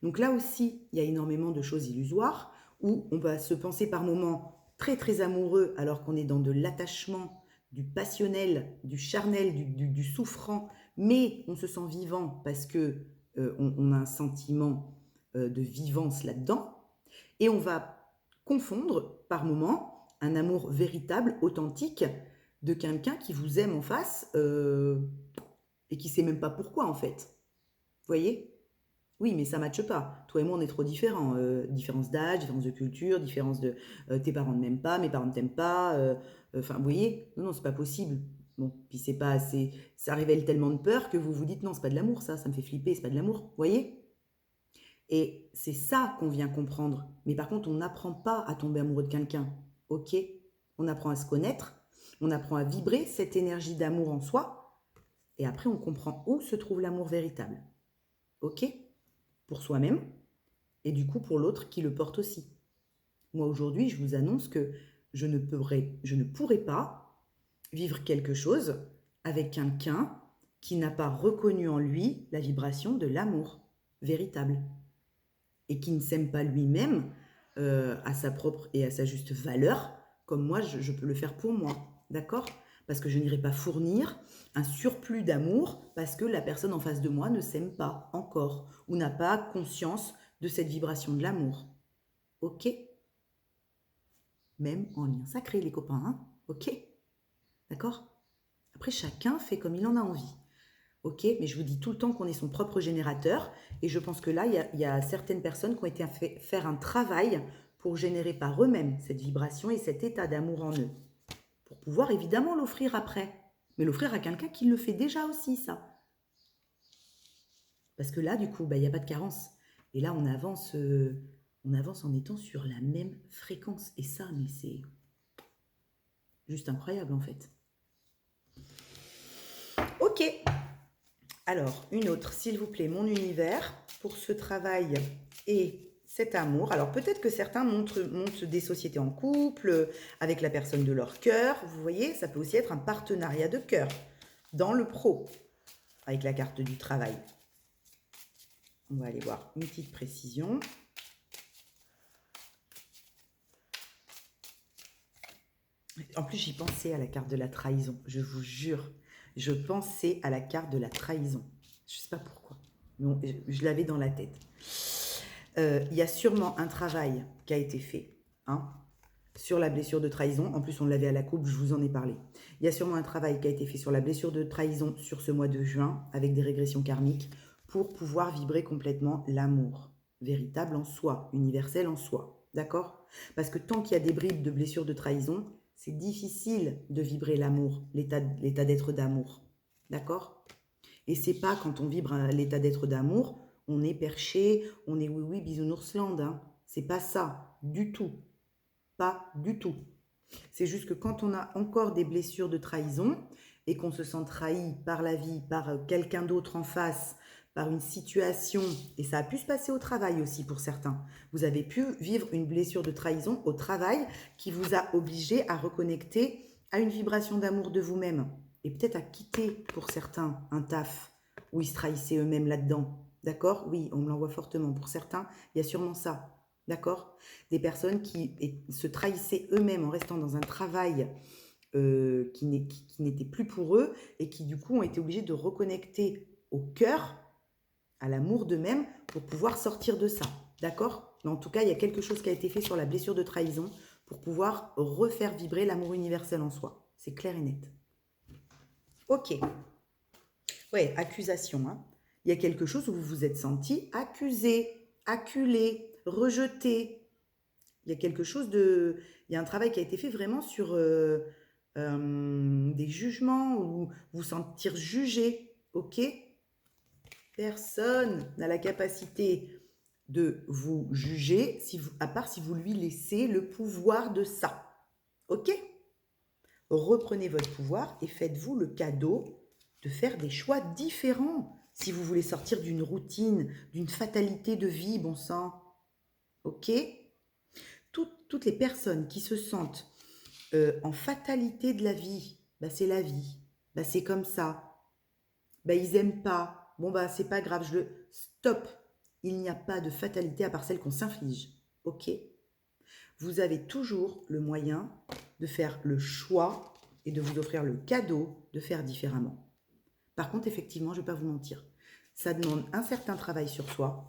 Donc là aussi, il y a énormément de choses illusoires où on va se penser par moments très très amoureux alors qu'on est dans de l'attachement, du passionnel, du charnel, du souffrant, mais on se sent vivant parce que on a un sentiment de vivance là-dedans, et on va confondre par moments un amour véritable, authentique, de quelqu'un qui vous aime en face et qui ne sait même pas pourquoi en fait. Vous voyez? Oui, mais ça ne matche pas. Toi et moi, on est trop différents. Différence d'âge, différence de culture, différence de tes parents ne m'aiment pas, mes parents ne t'aiment pas. Enfin, vous voyez? Non, non, c'est pas possible. Bon, puis c'est pas assez. Ça révèle tellement de peur que vous vous dites non, c'est pas de l'amour, ça me fait flipper, c'est pas de l'amour. Vous voyez? Et c'est ça qu'on vient comprendre. Mais par contre, on n'apprend pas à tomber amoureux de quelqu'un. Ok? On apprend à se connaître, on apprend à vibrer cette énergie d'amour en soi, et après on comprend où se trouve l'amour véritable. Ok? Pour soi-même, et du coup pour l'autre qui le porte aussi. Moi aujourd'hui, je vous annonce que je ne pourrais pas vivre quelque chose avec quelqu'un qui n'a pas reconnu en lui la vibration de l'amour véritable et qui ne s'aime pas lui-même à sa propre et à sa juste valeur, comme moi je peux le faire pour moi, d'accord? Parce que je n'irai pas fournir un surplus d'amour parce que la personne en face de moi ne s'aime pas encore ou n'a pas conscience de cette vibration de l'amour. Ok? Même en lien sacré, les copains, hein? Ok? D'accord? Après, chacun fait comme il en a envie. Ok, mais je vous dis tout le temps qu'on est son propre générateur. Et je pense que là, il y a certaines personnes qui ont été faire un travail pour générer par eux-mêmes cette vibration et cet état d'amour en eux. Pour pouvoir évidemment l'offrir après. Mais l'offrir à quelqu'un qui le fait déjà aussi, ça. Parce que là, du coup, il n'y a pas de carence. Et là, on avance en étant sur la même fréquence. Et ça, mais c'est juste incroyable en fait. Ok. Alors, une autre, s'il vous plaît, mon univers, pour ce travail et cet amour. Alors, peut-être que certains montent des sociétés en couple, avec la personne de leur cœur. Vous voyez, ça peut aussi être un partenariat de cœur dans le pro, avec la carte du travail. On va aller voir une petite précision. En plus, j'y pensais à la carte de la trahison, je vous jure. Je pensais à la carte de la trahison. Je ne sais pas pourquoi. Non, je l'avais dans la tête. Il y a sûrement un travail qui a été fait sur la blessure de trahison. En plus, on l'avait à la coupe, je vous en ai parlé. Il y a sûrement un travail qui a été fait sur la blessure de trahison sur ce mois de juin, avec des régressions karmiques, pour pouvoir vibrer complètement l'amour véritable en soi, universel en soi. D'accord? Parce que tant qu'il y a des bribes de blessure de trahison, c'est difficile de vibrer l'amour, l'état d'être d'amour. D'accord? Et c'est pas quand on vibre l'état d'être d'amour, on est perché, on est oui, bisounoursland. Hein. C'est pas ça, du tout. Pas du tout. C'est juste que quand on a encore des blessures de trahison et qu'on se sent trahi par la vie, par quelqu'un d'autre en face, par une situation, et ça a pu se passer au travail aussi pour certains. Vous avez pu vivre une blessure de trahison au travail qui vous a obligé à reconnecter à une vibration d'amour de vous-même et peut-être à quitter pour certains un taf où ils se trahissaient eux-mêmes là-dedans. D'accord? Oui, on me l'envoie fortement. Pour certains, il y a sûrement ça. D'accord? Des personnes qui se trahissaient eux-mêmes en restant dans un travail qui n'était plus pour eux et qui du coup ont été obligés de reconnecter au cœur, à l'amour d'eux-mêmes pour pouvoir sortir de ça. D'accord? Mais en tout cas, il y a quelque chose qui a été fait sur la blessure de trahison pour pouvoir refaire vibrer l'amour universel en soi. C'est clair et net. Ok. Ouais, accusation. Hein. Il y a quelque chose où vous vous êtes senti accusé, acculé, rejeté. Il y a quelque chose de... Il y a un travail qui a été fait vraiment sur des jugements ou vous sentir jugé, ok? Personne n'a la capacité de vous juger, à part si vous lui laissez le pouvoir de ça, ok? Reprenez votre pouvoir et faites-vous le cadeau de faire des choix différents si vous voulez sortir d'une routine, d'une fatalité de vie, bon sang. Ok? Toutes les personnes qui se sentent en fatalité de la vie, bah c'est la vie, bah c'est comme ça, bah ils aiment pas, bon bah c'est pas grave, Stop! Il n'y a pas de fatalité à part celle qu'on s'inflige. Ok? Vous avez toujours le moyen de faire le choix et de vous offrir le cadeau de faire différemment. Par contre, effectivement, je ne vais pas vous mentir, ça demande un certain travail sur soi,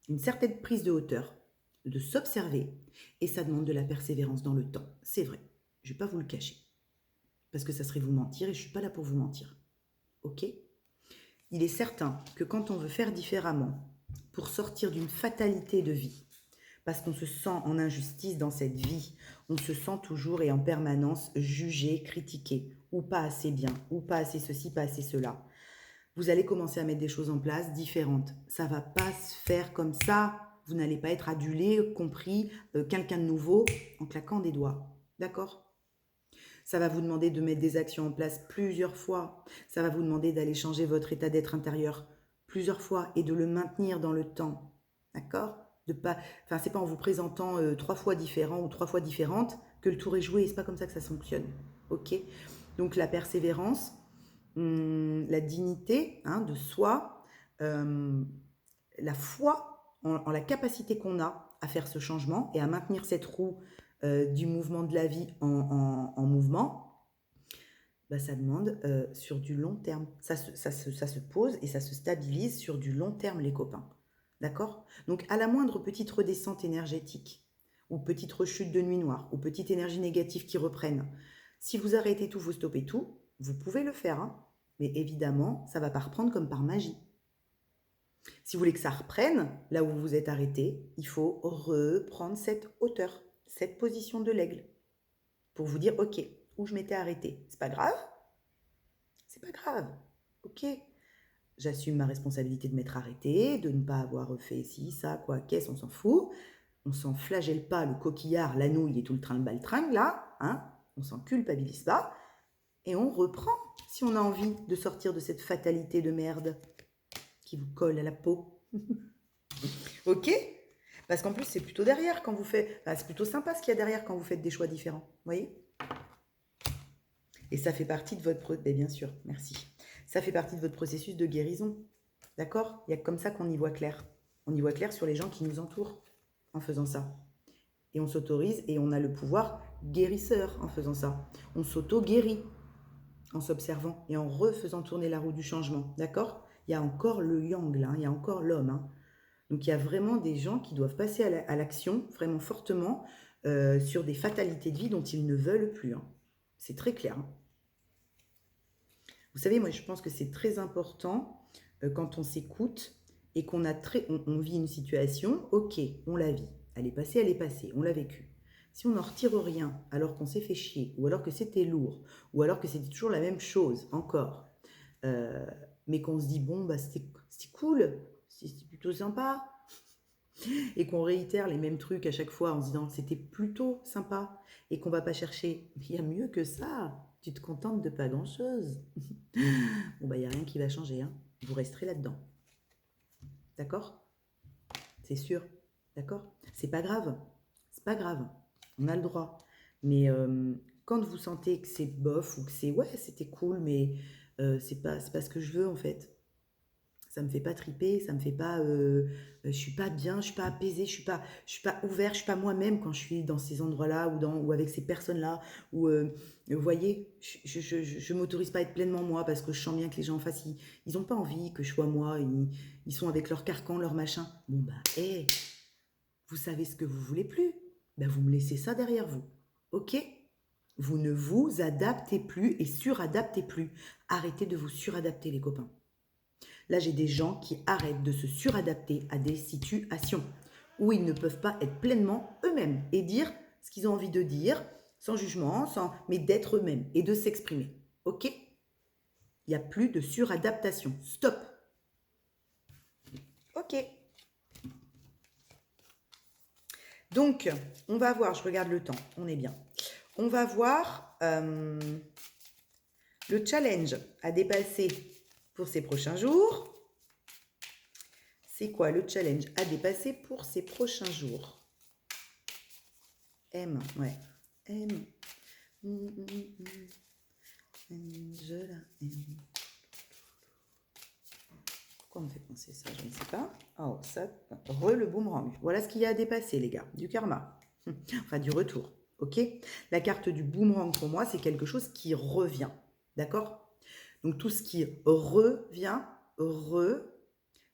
une certaine prise de hauteur, de s'observer, et ça demande de la persévérance dans le temps. C'est vrai, je ne vais pas vous le cacher, parce que ça serait vous mentir et je ne suis pas là pour vous mentir. Ok? Il est certain que quand on veut faire différemment, pour sortir d'une fatalité de vie, parce qu'on se sent en injustice dans cette vie, on se sent toujours et en permanence jugé, critiqué, ou pas assez bien, ou pas assez ceci, pas assez cela. Vous allez commencer à mettre des choses en place différentes. Ça va pas se faire comme ça. Vous n'allez pas être adulé, compris, quelqu'un de nouveau en claquant des doigts. D'accord? Ça va vous demander de mettre des actions en place plusieurs fois. Ça va vous demander d'aller changer votre état d'être intérieur plusieurs fois et de le maintenir dans le temps. D'accord? Enfin, c'est pas en vous présentant 3 fois différent ou 3 fois différentes que le tour est joué. C'est pas comme ça que ça fonctionne. Ok? Donc la persévérance, la dignité de soi, la foi en la capacité qu'on a à faire ce changement et à maintenir cette roue du mouvement de la vie en mouvement, bah, ça demande sur du long terme. Ça se pose et ça se stabilise sur du long terme, les copains. D'accord? Donc, à la moindre petite redescente énergétique, ou petite rechute de nuit noire, ou petite énergie négative qui reprenne, si vous arrêtez tout, vous stoppez tout, vous pouvez le faire. Hein, mais évidemment, ça ne va pas reprendre comme par magie. Si vous voulez que ça reprenne, là où vous vous êtes arrêté, il faut reprendre cette hauteur, cette position de l'aigle, pour vous dire, ok, où je m'étais arrêté. C'est pas grave. C'est pas grave. Ok. J'assume ma responsabilité de m'être arrêté, de ne pas avoir fait ci, ça, quoi, qu'est-ce, on s'en fout. On s'en flagelle pas le coquillard, la nouille et tout le train-baltringue, là. Hein, on s'en culpabilise pas. Et on reprend si on a envie de sortir de cette fatalité de merde qui vous colle à la peau. Ok? Parce qu'en plus, c'est plutôt derrière quand vous faites... Enfin, c'est plutôt sympa ce qu'il y a derrière quand vous faites des choix différents. Vous voyez? Et ça fait partie de votre... bien sûr, merci. Ça fait partie de votre processus de guérison. D'accord? Il y a comme ça qu'on y voit clair. On y voit clair sur les gens qui nous entourent en faisant ça. Et on s'autorise et on a le pouvoir guérisseur en faisant ça. On s'auto-guérit en s'observant et en refaisant tourner la roue du changement. D'accord? Il y a encore le yang là, il y a encore l'homme. Hein. Donc il y a vraiment des gens qui doivent passer à l'action vraiment fortement sur des fatalités de vie dont ils ne veulent plus. Hein. C'est très clair. Hein. Vous savez, moi je pense que c'est très important quand on s'écoute et qu'on on vit une situation, ok, on la vit, elle est passée, on l'a vécue. Si on n'en retire rien alors qu'on s'est fait chier, ou alors que c'était lourd, ou alors que c'était toujours la même chose, encore, mais qu'on se dit, bon, bah, c'était cool, c'était plutôt sympa, et qu'on réitère les mêmes trucs à chaque fois en se disant, c'était plutôt sympa, et qu'on va pas chercher, il y a mieux que ça, tu te contentes de pas grand-chose. Bon, bah, il n'y a rien qui va changer, hein. Vous resterez là-dedans. D'accord? C'est sûr. D'accord? C'est pas grave. C'est pas grave. On a le droit. Mais quand vous sentez que c'est bof ou que c'est ouais, c'était cool, mais c'est pas ce que je veux en fait. Ça me fait pas triper, ça me fait pas. Je suis pas bien, je suis pas apaisée, je suis pas ouvert, je suis pas moi-même quand je suis dans ces endroits-là ou avec ces personnes-là. Ou vous voyez, je m'autorise pas à être pleinement moi parce que je sens bien que les gens en face, ils ont pas envie que je sois moi. Ils sont avec leur carcan, leur machin. Bon bah, hé, vous savez ce que vous voulez plus. Ben vous me laissez ça derrière vous, ok? Vous ne vous adaptez plus et suradaptez plus. Arrêtez de vous suradapter les copains. Là, j'ai des gens qui arrêtent de se suradapter à des situations. où ils ne peuvent pas être pleinement eux-mêmes et dire ce qu'ils ont envie de dire, sans jugement, mais d'être eux-mêmes et de s'exprimer. Ok? Il n'y a plus de suradaptation. Stop. Ok. Donc, on va voir, je regarde le temps, on est bien. On va voir le challenge à dépasser pour ces prochains jours. C'est quoi le challenge à dépasser pour ces prochains jours? M, ouais. M. Angela M. Pourquoi on me fait penser ça? Je ne sais pas. Oh, ça, le boomerang. Voilà ce qu'il y a à dépasser, les gars. Du karma. Enfin, du retour. Ok? La carte du boomerang, pour moi, c'est quelque chose qui revient. D'accord? Donc, tout ce qui revient,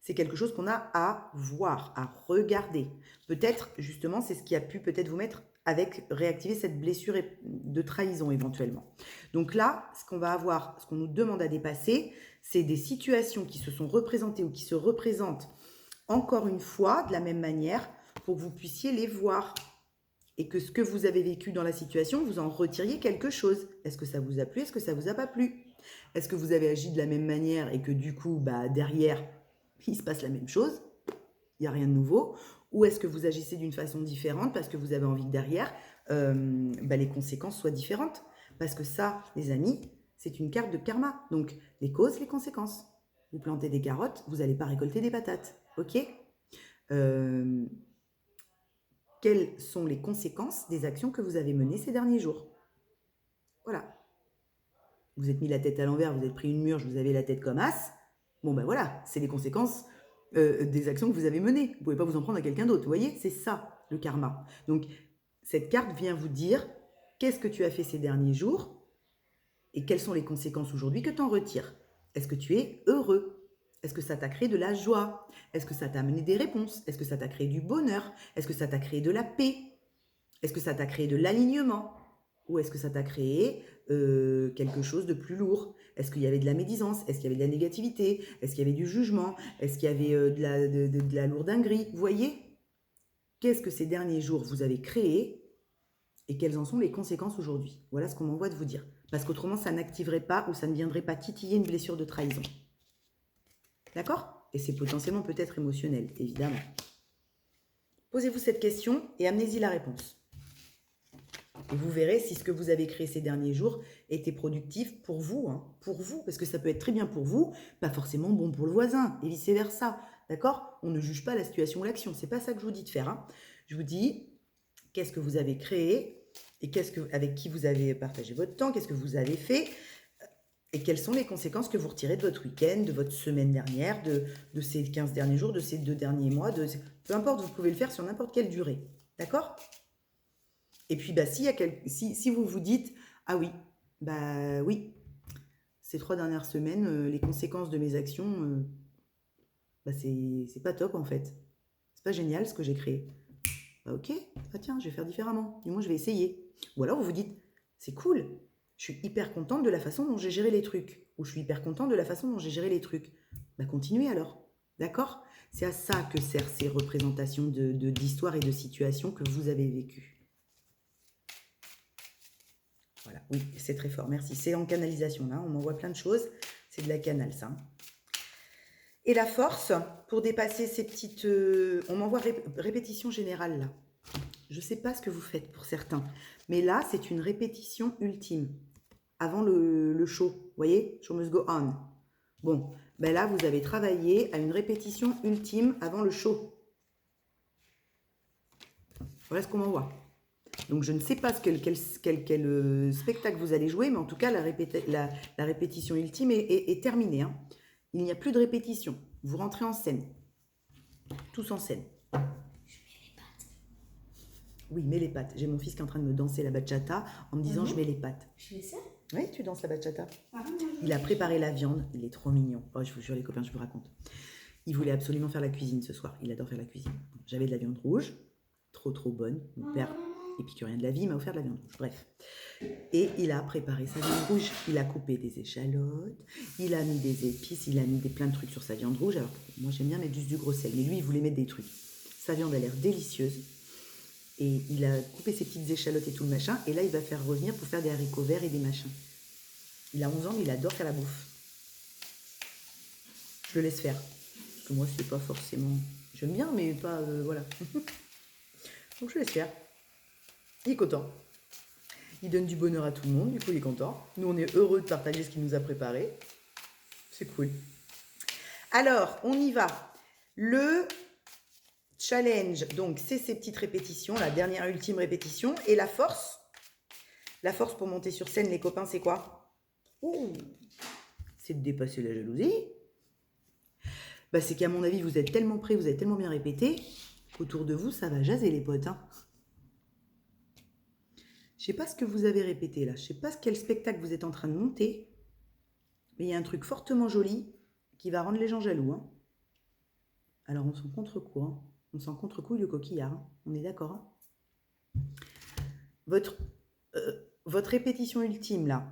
c'est quelque chose qu'on a à voir, à regarder. Peut-être, justement, c'est ce qui a pu peut-être vous mettre avec réactiver cette blessure de trahison éventuellement. Donc là, ce qu'on va avoir, ce qu'on nous demande à dépasser, c'est des situations qui se sont représentées ou qui se représentent encore une fois de la même manière pour que vous puissiez les voir et que ce que vous avez vécu dans la situation, vous en retiriez quelque chose. Est-ce que ça vous a plu? Est-ce que ça vous a pas plu? Est-ce que vous avez agi de la même manière et que du coup, derrière, il se passe la même chose? Il n'y a rien de nouveau. Ou est-ce que vous agissez d'une façon différente parce que vous avez envie que derrière, les conséquences soient différentes? Parce que ça, les amis, c'est une carte de karma. Donc, les causes, les conséquences. Vous plantez des carottes, vous n'allez pas récolter des patates. Ok? Quelles sont les conséquences des actions que vous avez menées ces derniers jours? Voilà. Vous êtes mis la tête à l'envers, vous êtes pris une murge, vous avez la tête comme as. Bon, voilà, c'est les conséquences des actions que vous avez menées. Vous ne pouvez pas vous en prendre à quelqu'un d'autre. Vous voyez, c'est ça, le karma. Donc, cette carte vient vous dire qu'est-ce que tu as fait ces derniers jours et quelles sont les conséquences aujourd'hui que tu en retires. Est-ce que tu es heureux? Est-ce que ça t'a créé de la joie? Est-ce que ça t'a amené des réponses? Est-ce que ça t'a créé du bonheur? Est-ce que ça t'a créé de la paix? Est-ce que ça t'a créé de l'alignement? Ou est-ce que ça t'a créé quelque chose de plus lourd? Est-ce qu'il y avait de la médisance? Est-ce qu'il y avait de la négativité? Est-ce qu'il y avait du jugement? Est-ce qu'il y avait de la lourdinguerie? Vous voyez? Qu'est-ce que ces derniers jours vous avez créé et quelles en sont les conséquences aujourd'hui? Voilà ce qu'on m'envoie de vous dire. Parce qu'autrement, ça n'activerait pas ou ça ne viendrait pas titiller une blessure de trahison. D'accord? Et c'est potentiellement peut-être émotionnel, évidemment. Posez-vous cette question et amenez-y la réponse. Et vous verrez si ce que vous avez créé ces derniers jours était productif pour vous, parce que ça peut être très bien pour vous, pas forcément bon pour le voisin, et vice-versa, d'accord? On ne juge pas la situation ou l'action, c'est pas ça que je vous dis de faire. Je vous dis, qu'est-ce que vous avez créé, et avec qui vous avez partagé votre temps, qu'est-ce que vous avez fait, et quelles sont les conséquences que vous retirez de votre week-end, de votre semaine dernière, de ces 15 derniers jours, de ces 2 derniers mois, peu importe, vous pouvez le faire sur n'importe quelle durée, d'accord? Et puis, si vous vous dites, ah oui, oui, ces 3 dernières semaines, les conséquences de mes actions, c'est pas top en fait. C'est pas génial ce que j'ai créé. Ok, tiens, je vais faire différemment. Du moins, je vais essayer. Ou alors, vous vous dites, c'est cool, je suis hyper contente de la façon dont j'ai géré les trucs. Ou je suis hyper contente de la façon dont j'ai géré les trucs. Continuez alors. D'accord? C'est à ça que servent ces représentations d'histoires et de situations que vous avez vécues. Voilà, oui, c'est très fort, merci. C'est en canalisation, là, on m'envoie plein de choses. C'est de la canal, ça. Et la force, pour dépasser ces petites... on m'envoie répétition générale, là. Je ne sais pas ce que vous faites pour certains, mais là, c'est une répétition ultime. Avant le show, vous voyez? Show must go on. Bon, là, vous avez travaillé à une répétition ultime avant le show. Voilà ce qu'on m'envoie. Donc, je ne sais pas quel spectacle vous allez jouer, mais en tout cas, la répétition ultime est terminée. Il n'y a plus de répétition. Vous rentrez en scène. Tous en scène. Je mets les pattes. Oui, mets les pattes. J'ai mon fils qui est en train de me danser la bachata en me disant je mets les pattes. Je fais ça? Oui, tu danses la bachata. Il a préparé la viande. Il est trop mignon. Oh, je vous jure, les copains, je vous raconte. Il voulait absolument faire la cuisine ce soir. Il adore faire la cuisine. J'avais de la viande rouge. Trop bonne. Mon père épicurien de la vie m'a offert de la viande rouge. Bref. Et il a préparé sa viande rouge. Il a coupé des échalotes. Il a mis des épices. Il a mis plein de trucs sur sa viande rouge. Alors, moi, j'aime bien mettre juste du gros sel. Mais lui, il voulait mettre des trucs. Sa viande a l'air délicieuse. Et il a coupé ses petites échalotes et tout le machin. Et là, il va faire revenir pour faire des haricots verts et des machins. Il a 11 ans, mais il adore faire la bouffe. Je le laisse faire. Parce que moi, c'est pas forcément... J'aime bien, mais pas... voilà. Donc, je laisse faire. Il est content. Il donne du bonheur à tout le monde. Du coup, il est content. Nous, on est heureux de partager ce qu'il nous a préparé. C'est cool. Alors, on y va. Le challenge, donc, c'est ces petites répétitions. La dernière et ultime répétition. Et la force. La force pour monter sur scène, les copains, c'est quoi? C'est de dépasser la jalousie. Bah, c'est qu'à mon avis, vous êtes tellement prêts, vous avez tellement bien répété, qu'autour de vous, ça va jaser les potes. Hein. Je sais pas ce que vous avez répété là, je sais pas quel spectacle vous êtes en train de monter, mais il y a un truc fortement joli qui va rendre les gens jaloux. Hein. Alors on s'en contre-coup, hein. On s'en contre-couille le coquillard, hein. On est d'accord. Hein. Votre répétition ultime là,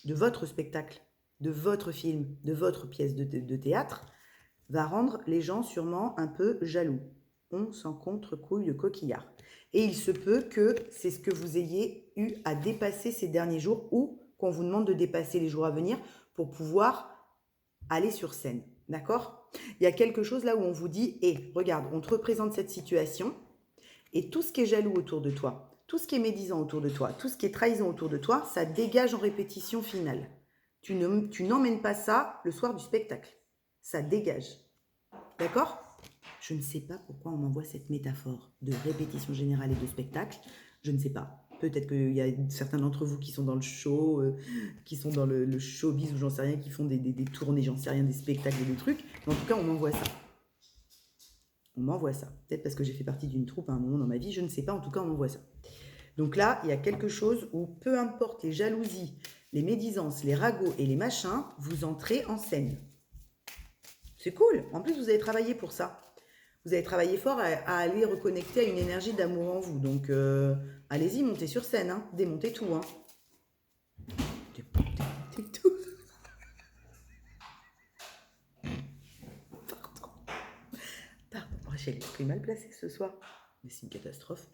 de votre spectacle, de votre film, de votre pièce de théâtre, va rendre les gens sûrement un peu jaloux. On s'en contre-couille le coquillard. Et il se peut que c'est ce que vous ayez eu à dépasser ces derniers jours ou qu'on vous demande de dépasser les jours à venir pour pouvoir aller sur scène. D'accord? Il y a quelque chose là où on vous dit, regarde, on te représente cette situation et tout ce qui est jaloux autour de toi, tout ce qui est médisant autour de toi, tout ce qui est trahison autour de toi, ça dégage en répétition finale. Tu n'emmènes pas ça le soir du spectacle. Ça dégage. D'accord? Je ne sais pas pourquoi on m'envoie cette métaphore de répétition générale et de spectacle. Je ne sais pas. Peut-être qu'il y a certains d'entre vous qui sont dans le show, qui sont dans le showbiz ou j'en sais rien, qui font des tournées, j'en sais rien, des spectacles et des trucs. Mais en tout cas, on m'envoie ça. On m'envoie ça. Peut-être parce que j'ai fait partie d'une troupe à un moment dans ma vie, je ne sais pas. En tout cas, on m'envoie ça. Donc là, il y a quelque chose où peu importe les jalousies, les médisances, les ragots et les machins, vous entrez en scène. C'est cool. En plus, vous avez travaillé pour ça. Vous avez travaillé fort à aller reconnecter à une énergie d'amour en vous. Donc, allez-y, montez sur scène. Hein. Démontez tout. Hein. Démontez tout. Pardon, Rachel, je suis mal placée ce soir. Mais c'est une catastrophe.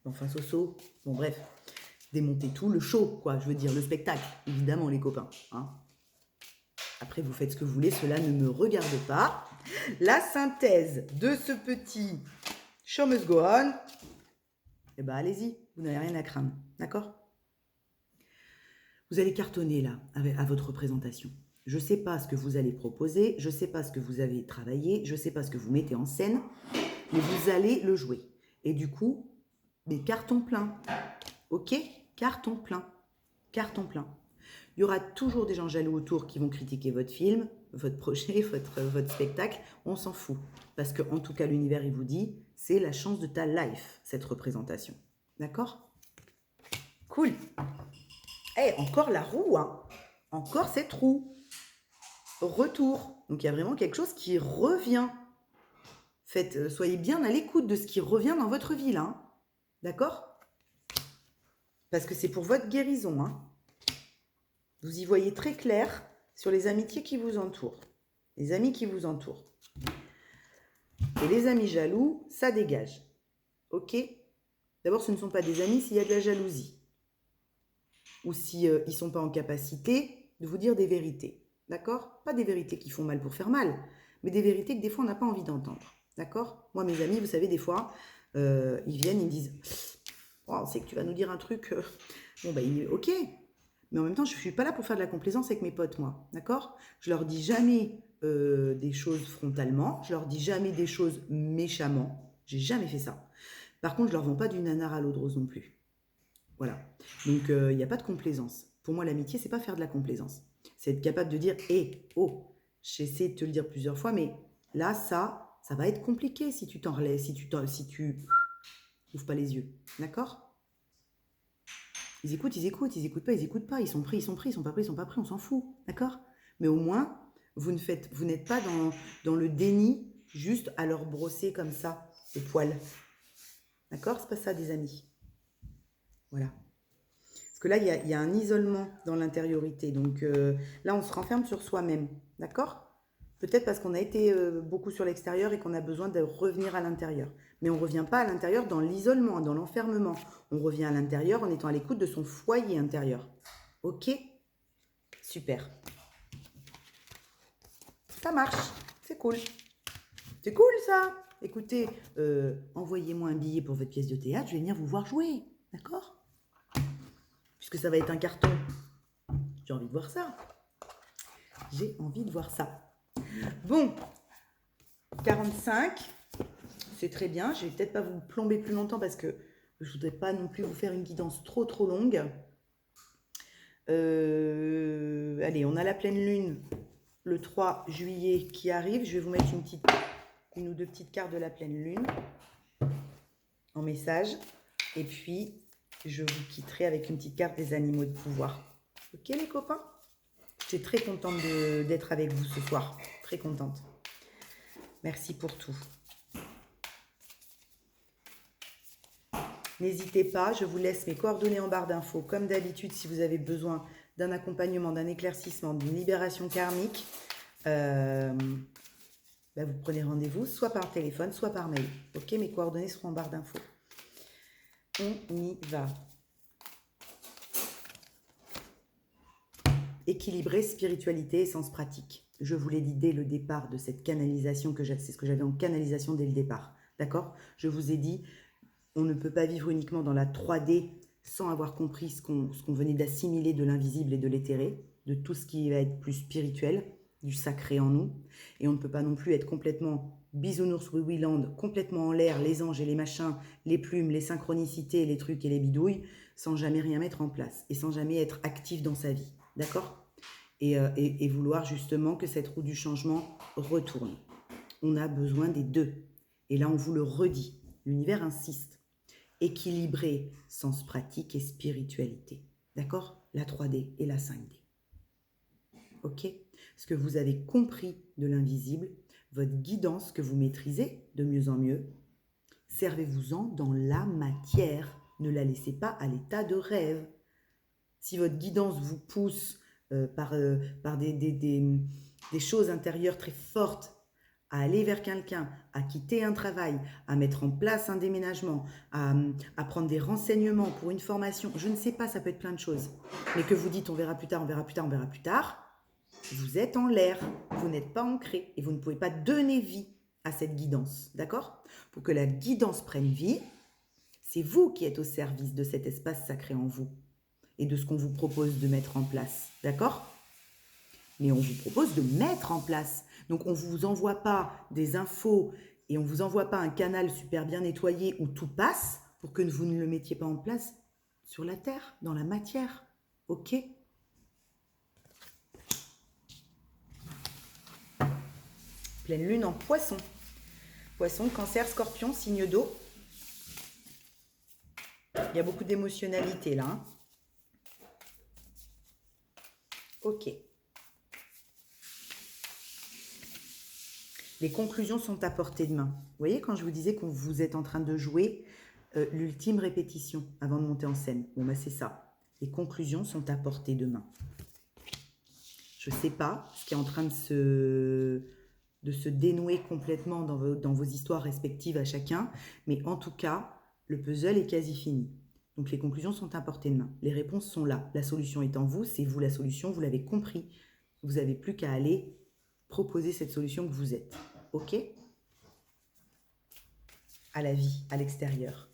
Enfin, Soso. Bon, bref. Démontez tout. Le show, quoi. Je veux dire, le spectacle. Évidemment, les copains. Hein. Après, vous faites ce que vous voulez. Cela ne me regarde pas. La synthèse de ce petit Show Must Go On, eh ben allez-y, vous n'avez rien à craindre, d'accord? Vous allez cartonner là, à votre représentation. Je ne sais pas ce que vous allez proposer, je ne sais pas ce que vous avez travaillé, je ne sais pas ce que vous mettez en scène, mais vous allez le jouer. Et du coup, mais carton plein, ok? Carton plein, carton plein. Il y aura toujours des gens jaloux autour qui vont critiquer votre film, votre projet, votre spectacle. On s'en fout. Parce que, en tout cas, l'univers, il vous dit, c'est la chance de ta life, cette représentation. D'accord? Cool. Encore la roue, hein. Encore cette roue. Retour. Donc, il y a vraiment quelque chose qui revient. Soyez bien à l'écoute de ce qui revient dans votre vie, là. Hein. D'accord? Parce que c'est pour votre guérison, hein. Vous y voyez très clair sur les amitiés qui vous entourent, les amis qui vous entourent. Et les amis jaloux, ça dégage. Ok? D'abord, ce ne sont pas des amis s'il y a de la jalousie. Ou si ils ne sont pas en capacité de vous dire des vérités. D'accord? Pas des vérités qui font mal pour faire mal, mais des vérités que des fois on n'a pas envie d'entendre. D'accord? Moi, mes amis, vous savez, des fois, ils viennent, ils me disent oh, on sait que tu vas nous dire un truc. Bon, ben, ok. Mais en même temps, je ne suis pas là pour faire de la complaisance avec mes potes, moi. D'accord? Je leur dis jamais des choses frontalement. Je leur dis jamais des choses méchamment. J'ai jamais fait ça. Par contre, je leur vends pas du nanar à l'eau de rose non plus. Voilà. Donc, il n'y a pas de complaisance. Pour moi, l'amitié, c'est pas faire de la complaisance. C'est être capable de dire, j'ai essayé de te le dire plusieurs fois, mais là, ça va être compliqué si tu t'en relèves, si tu ouvres pas les yeux. D'accord? Ils écoutent pas, ils sont pris, ils sont pas pris, on s'en fout, d'accord? Mais au moins, vous n'êtes pas dans le déni, juste à leur brosser comme ça, le poil. D'accord? C'est pas ça, des amis. Voilà. Parce que là, il y a un isolement dans l'intériorité. Donc là, on se renferme sur soi-même, d'accord? Peut-être parce qu'on a été beaucoup sur l'extérieur et qu'on a besoin de revenir à l'intérieur. Mais on ne revient pas à l'intérieur dans l'isolement, dans l'enfermement. On revient à l'intérieur en étant à l'écoute de son foyer intérieur. Ok? Super. Ça marche. C'est cool. C'est cool ça. Écoutez, envoyez-moi un billet pour votre pièce de théâtre, je vais venir vous voir jouer. D'accord? Puisque ça va être un carton. J'ai envie de voir ça. J'ai envie de voir ça. Bon, 45, c'est très bien. Je vais peut-être pas vous plomber plus longtemps parce que je voudrais pas non plus vous faire une guidance trop longue. Allez, on a la pleine lune le 3 juillet qui arrive. Je vais vous mettre une ou deux petites cartes de la pleine lune en message. Et puis, je vous quitterai avec une petite carte des animaux de pouvoir. Ok les copains? J'étais très contente d'être avec vous ce soir. Très contente. Merci pour tout. N'hésitez pas, je vous laisse mes coordonnées en barre d'infos. Comme d'habitude, si vous avez besoin d'un accompagnement, d'un éclaircissement, d'une libération karmique, vous prenez rendez-vous soit par téléphone, soit par mail. Ok, mes coordonnées seront en barre d'infos. On y va. Équilibrer spiritualité et sens pratique. Je vous l'ai dit dès le départ de cette canalisation, c'est ce que j'avais en canalisation dès le départ. D'accord? Je vous ai dit, on ne peut pas vivre uniquement dans la 3D sans avoir compris ce qu'on venait d'assimiler de l'invisible et de l'éthéré, de tout ce qui va être plus spirituel, du sacré en nous. Et on ne peut pas non plus être complètement bisounours Wiwiland, complètement en l'air, les anges et les machins, les plumes, les synchronicités, les trucs et les bidouilles, sans jamais rien mettre en place et sans jamais être actif dans sa vie. D'accord? Et vouloir justement que cette roue du changement retourne. On a besoin des deux. Et là, on vous le redit. L'univers insiste. Équilibrer sens pratique et spiritualité. D'accord? La 3D et la 5D. Ok? Ce que vous avez compris de l'invisible, votre guidance que vous maîtrisez de mieux en mieux, servez-vous-en dans la matière. Ne la laissez pas à l'état de rêve. Si votre guidance vous pousse par des choses intérieures très fortes, à aller vers quelqu'un, à quitter un travail, à mettre en place un déménagement, à prendre des renseignements pour une formation, je ne sais pas, ça peut être plein de choses. Mais que vous dites on verra plus tard, on verra plus tard, on verra plus tard, vous êtes en l'air, vous n'êtes pas ancré et vous ne pouvez pas donner vie à cette guidance, d'accord? Pour que la guidance prenne vie, c'est vous qui êtes au service de cet espace sacré en vous et de ce qu'on vous propose de mettre en place, d'accord? Mais on vous propose de mettre en place. Donc, on ne vous envoie pas des infos et on ne vous envoie pas un canal super bien nettoyé où tout passe pour que vous ne le mettiez pas en place sur la terre, dans la matière. Ok? Pleine lune en poisson. Poisson, cancer, scorpion, signe d'eau. Il y a beaucoup d'émotionnalité là. Hein? Ok. Les conclusions sont à portée de main. Vous voyez, quand je vous disais que vous êtes en train de jouer l'ultime répétition avant de monter en scène. Bon, bah c'est ça. Les conclusions sont à portée de main. Je ne sais pas ce qui est en train de se dénouer complètement dans vos histoires respectives à chacun, mais en tout cas, le puzzle est quasi fini. Donc les conclusions sont à portée de main. Les réponses sont là. La solution est en vous, c'est vous la solution, vous l'avez compris. Vous n'avez plus qu'à aller proposer cette solution que vous êtes. Ok? À la vie, à l'extérieur.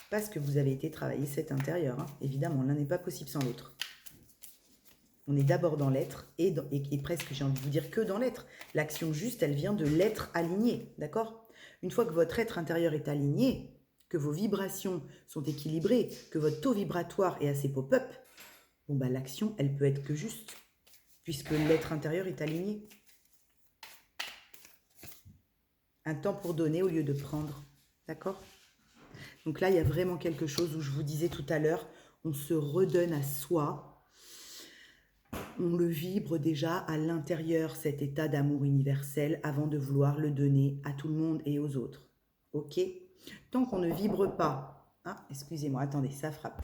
Parce que vous avez été travailler cet intérieur. Hein. Évidemment, l'un n'est pas possible sans l'autre. On est d'abord dans l'être et presque, j'ai envie de vous dire, que dans l'être. L'action juste, elle vient de l'être aligné. D'accord? Une fois que votre être intérieur est aligné, que vos vibrations sont équilibrées, que votre taux vibratoire est assez pop-up, bon bah l'action, elle peut être que juste, puisque l'être intérieur est aligné. Un temps pour donner au lieu de prendre. D'accord? Donc là, il y a vraiment quelque chose où je vous disais tout à l'heure, on se redonne à soi. On le vibre déjà à l'intérieur, cet état d'amour universel, avant de vouloir le donner à tout le monde et aux autres. Ok? Tant qu'on ne vibre pas... Ah, excusez-moi, attendez, ça frappe.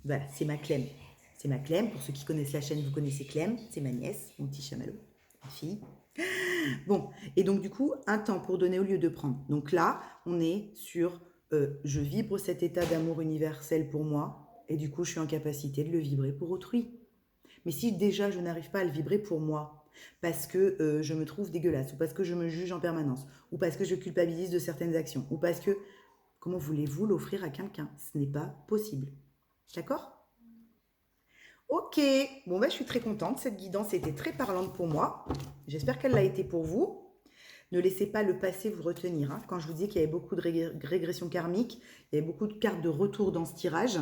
Voilà, c'est ma Clem. C'est ma Clem. Pour ceux qui connaissent la chaîne, vous connaissez Clem. C'est ma nièce, mon petit chamallow, ma fille. Bon, et donc du coup, un temps pour donner au lieu de prendre. Donc là, on est sur je vibre cet état d'amour universel pour moi, et du coup, je suis en capacité de le vibrer pour autrui. Mais si déjà je n'arrive pas à le vibrer pour moi, parce que je me trouve dégueulasse, ou parce que je me juge en permanence, ou parce que je culpabilise de certaines actions, ou parce que, comment voulez-vous l'offrir à quelqu'un? Ce n'est pas possible. D'accord? Ok, bon ben je suis très contente, cette guidance était très parlante pour moi. J'espère qu'elle l'a été pour vous. Ne laissez pas le passé vous retenir, hein. Quand je vous dis qu'il y avait beaucoup de régression karmique, il y avait beaucoup de cartes de retour dans ce tirage.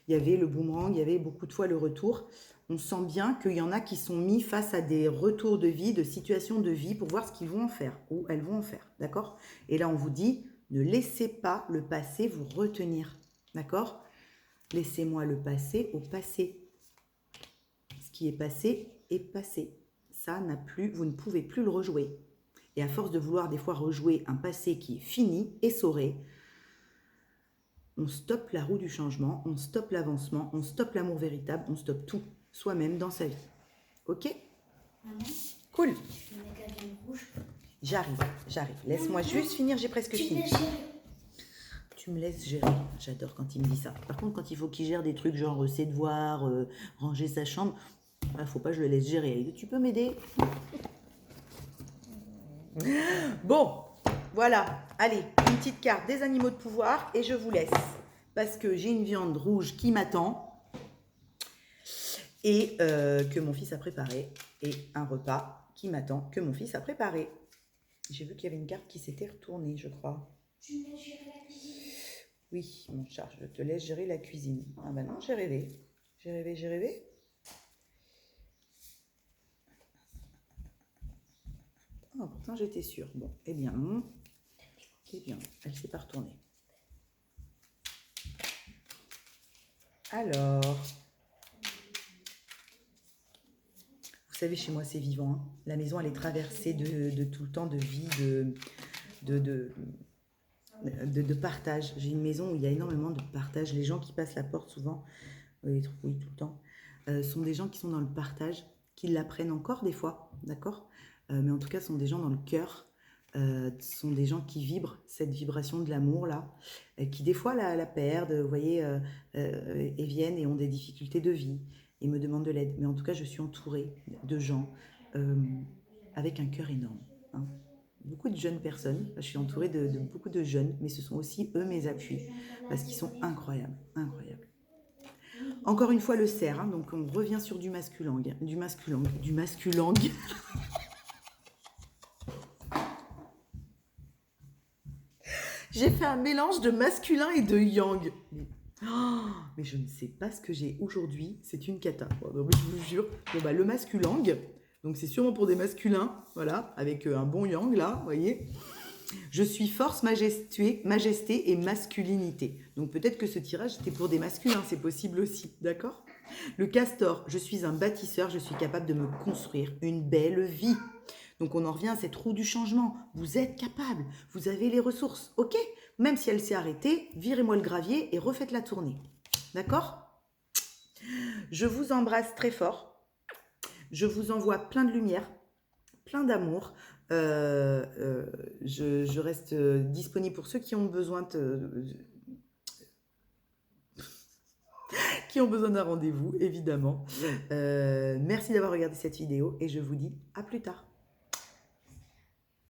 Il y avait le boomerang, il y avait beaucoup de fois le retour. On sent bien qu'il y en a qui sont mis face à des retours de vie, de situations de vie pour voir ce qu'ils vont en faire ou elles vont en faire, d'accord? Et là, on vous dit, ne laissez pas le passé vous retenir, d'accord? Laissez-moi le passé au passé. Ce qui est passé. Ça n'a plus, vous ne pouvez plus le rejouer. Et à force de vouloir des fois rejouer un passé qui est fini, essoré, on stoppe la roue du changement, on stoppe l'avancement, on stoppe l'amour véritable, on stoppe tout, soi-même dans sa vie. Ok? Maman, Cool. je vais mettre la viande rouge. J'arrive. Laisse-moi juste finir, j'ai presque Tu fini. laisses gérer. Tu me laisses gérer. J'adore quand il me dit ça. Par contre, quand il faut qu'il gère des trucs genre ses devoirs, ranger sa chambre, faut pas que je le laisse gérer. Tu peux m'aider? Bon, voilà. Allez, une petite carte des animaux de pouvoir et je vous laisse. Parce que j'ai une viande rouge qui m'attend et que mon fils a préparé. Et un repas qui m'attend que mon fils a préparé. J'ai vu qu'il y avait une carte qui s'était retournée, je crois. Tu me laisses gérer la cuisine. Oui, mon chat, je te laisse gérer la cuisine. Ah bah non, j'ai rêvé. J'ai rêvé. Ah, pourtant j'étais sûre. Bon, eh bien, elle s'est pas retournée. Alors, vous savez, chez moi, c'est vivant, hein. La maison, elle est traversée de tout le temps de vie, de partage. J'ai une maison où il y a énormément de partage. Les gens qui passent la porte souvent, oui, tout le temps, sont des gens qui sont dans le partage, qui l'apprennent encore des fois, d'accord? Mais en tout cas, sont des gens dans le cœur, sont des gens qui vibrent cette vibration de l'amour là, qui des fois la perdent, vous voyez, et viennent et ont des difficultés de vie et me demandent de l'aide. Mais en tout cas, je suis entourée de gens avec un cœur énorme, hein. Beaucoup de jeunes personnes, je suis entourée de beaucoup de jeunes, mais ce sont aussi eux mes appuis, parce qu'ils sont incroyables. Encore une fois le cerf, hein, donc on revient sur du masculang. J'ai fait un mélange de masculin et de yang. Mais je ne sais pas ce que j'ai aujourd'hui, c'est une cata. Bon, donc, je vous jure. Bon, bah, le masculang, donc c'est sûrement pour des masculins, voilà, avec un bon yang là, vous voyez. Je suis force, majesté et masculinité. Donc peut-être que ce tirage était pour des masculins, c'est possible aussi, d'accord? Le castor, je suis un bâtisseur, je suis capable de me construire une belle vie. Donc on en revient à cette roue du changement. Vous êtes capable, vous avez les ressources, ok? Même si elle s'est arrêtée, virez-moi le gravier et refaites la tournée. D'accord? Je vous embrasse très fort. Je vous envoie plein de lumière, plein d'amour. Je reste disponible pour ceux qui ont besoin qui ont besoin d'un rendez-vous, évidemment. Merci d'avoir regardé cette vidéo et je vous dis à plus tard.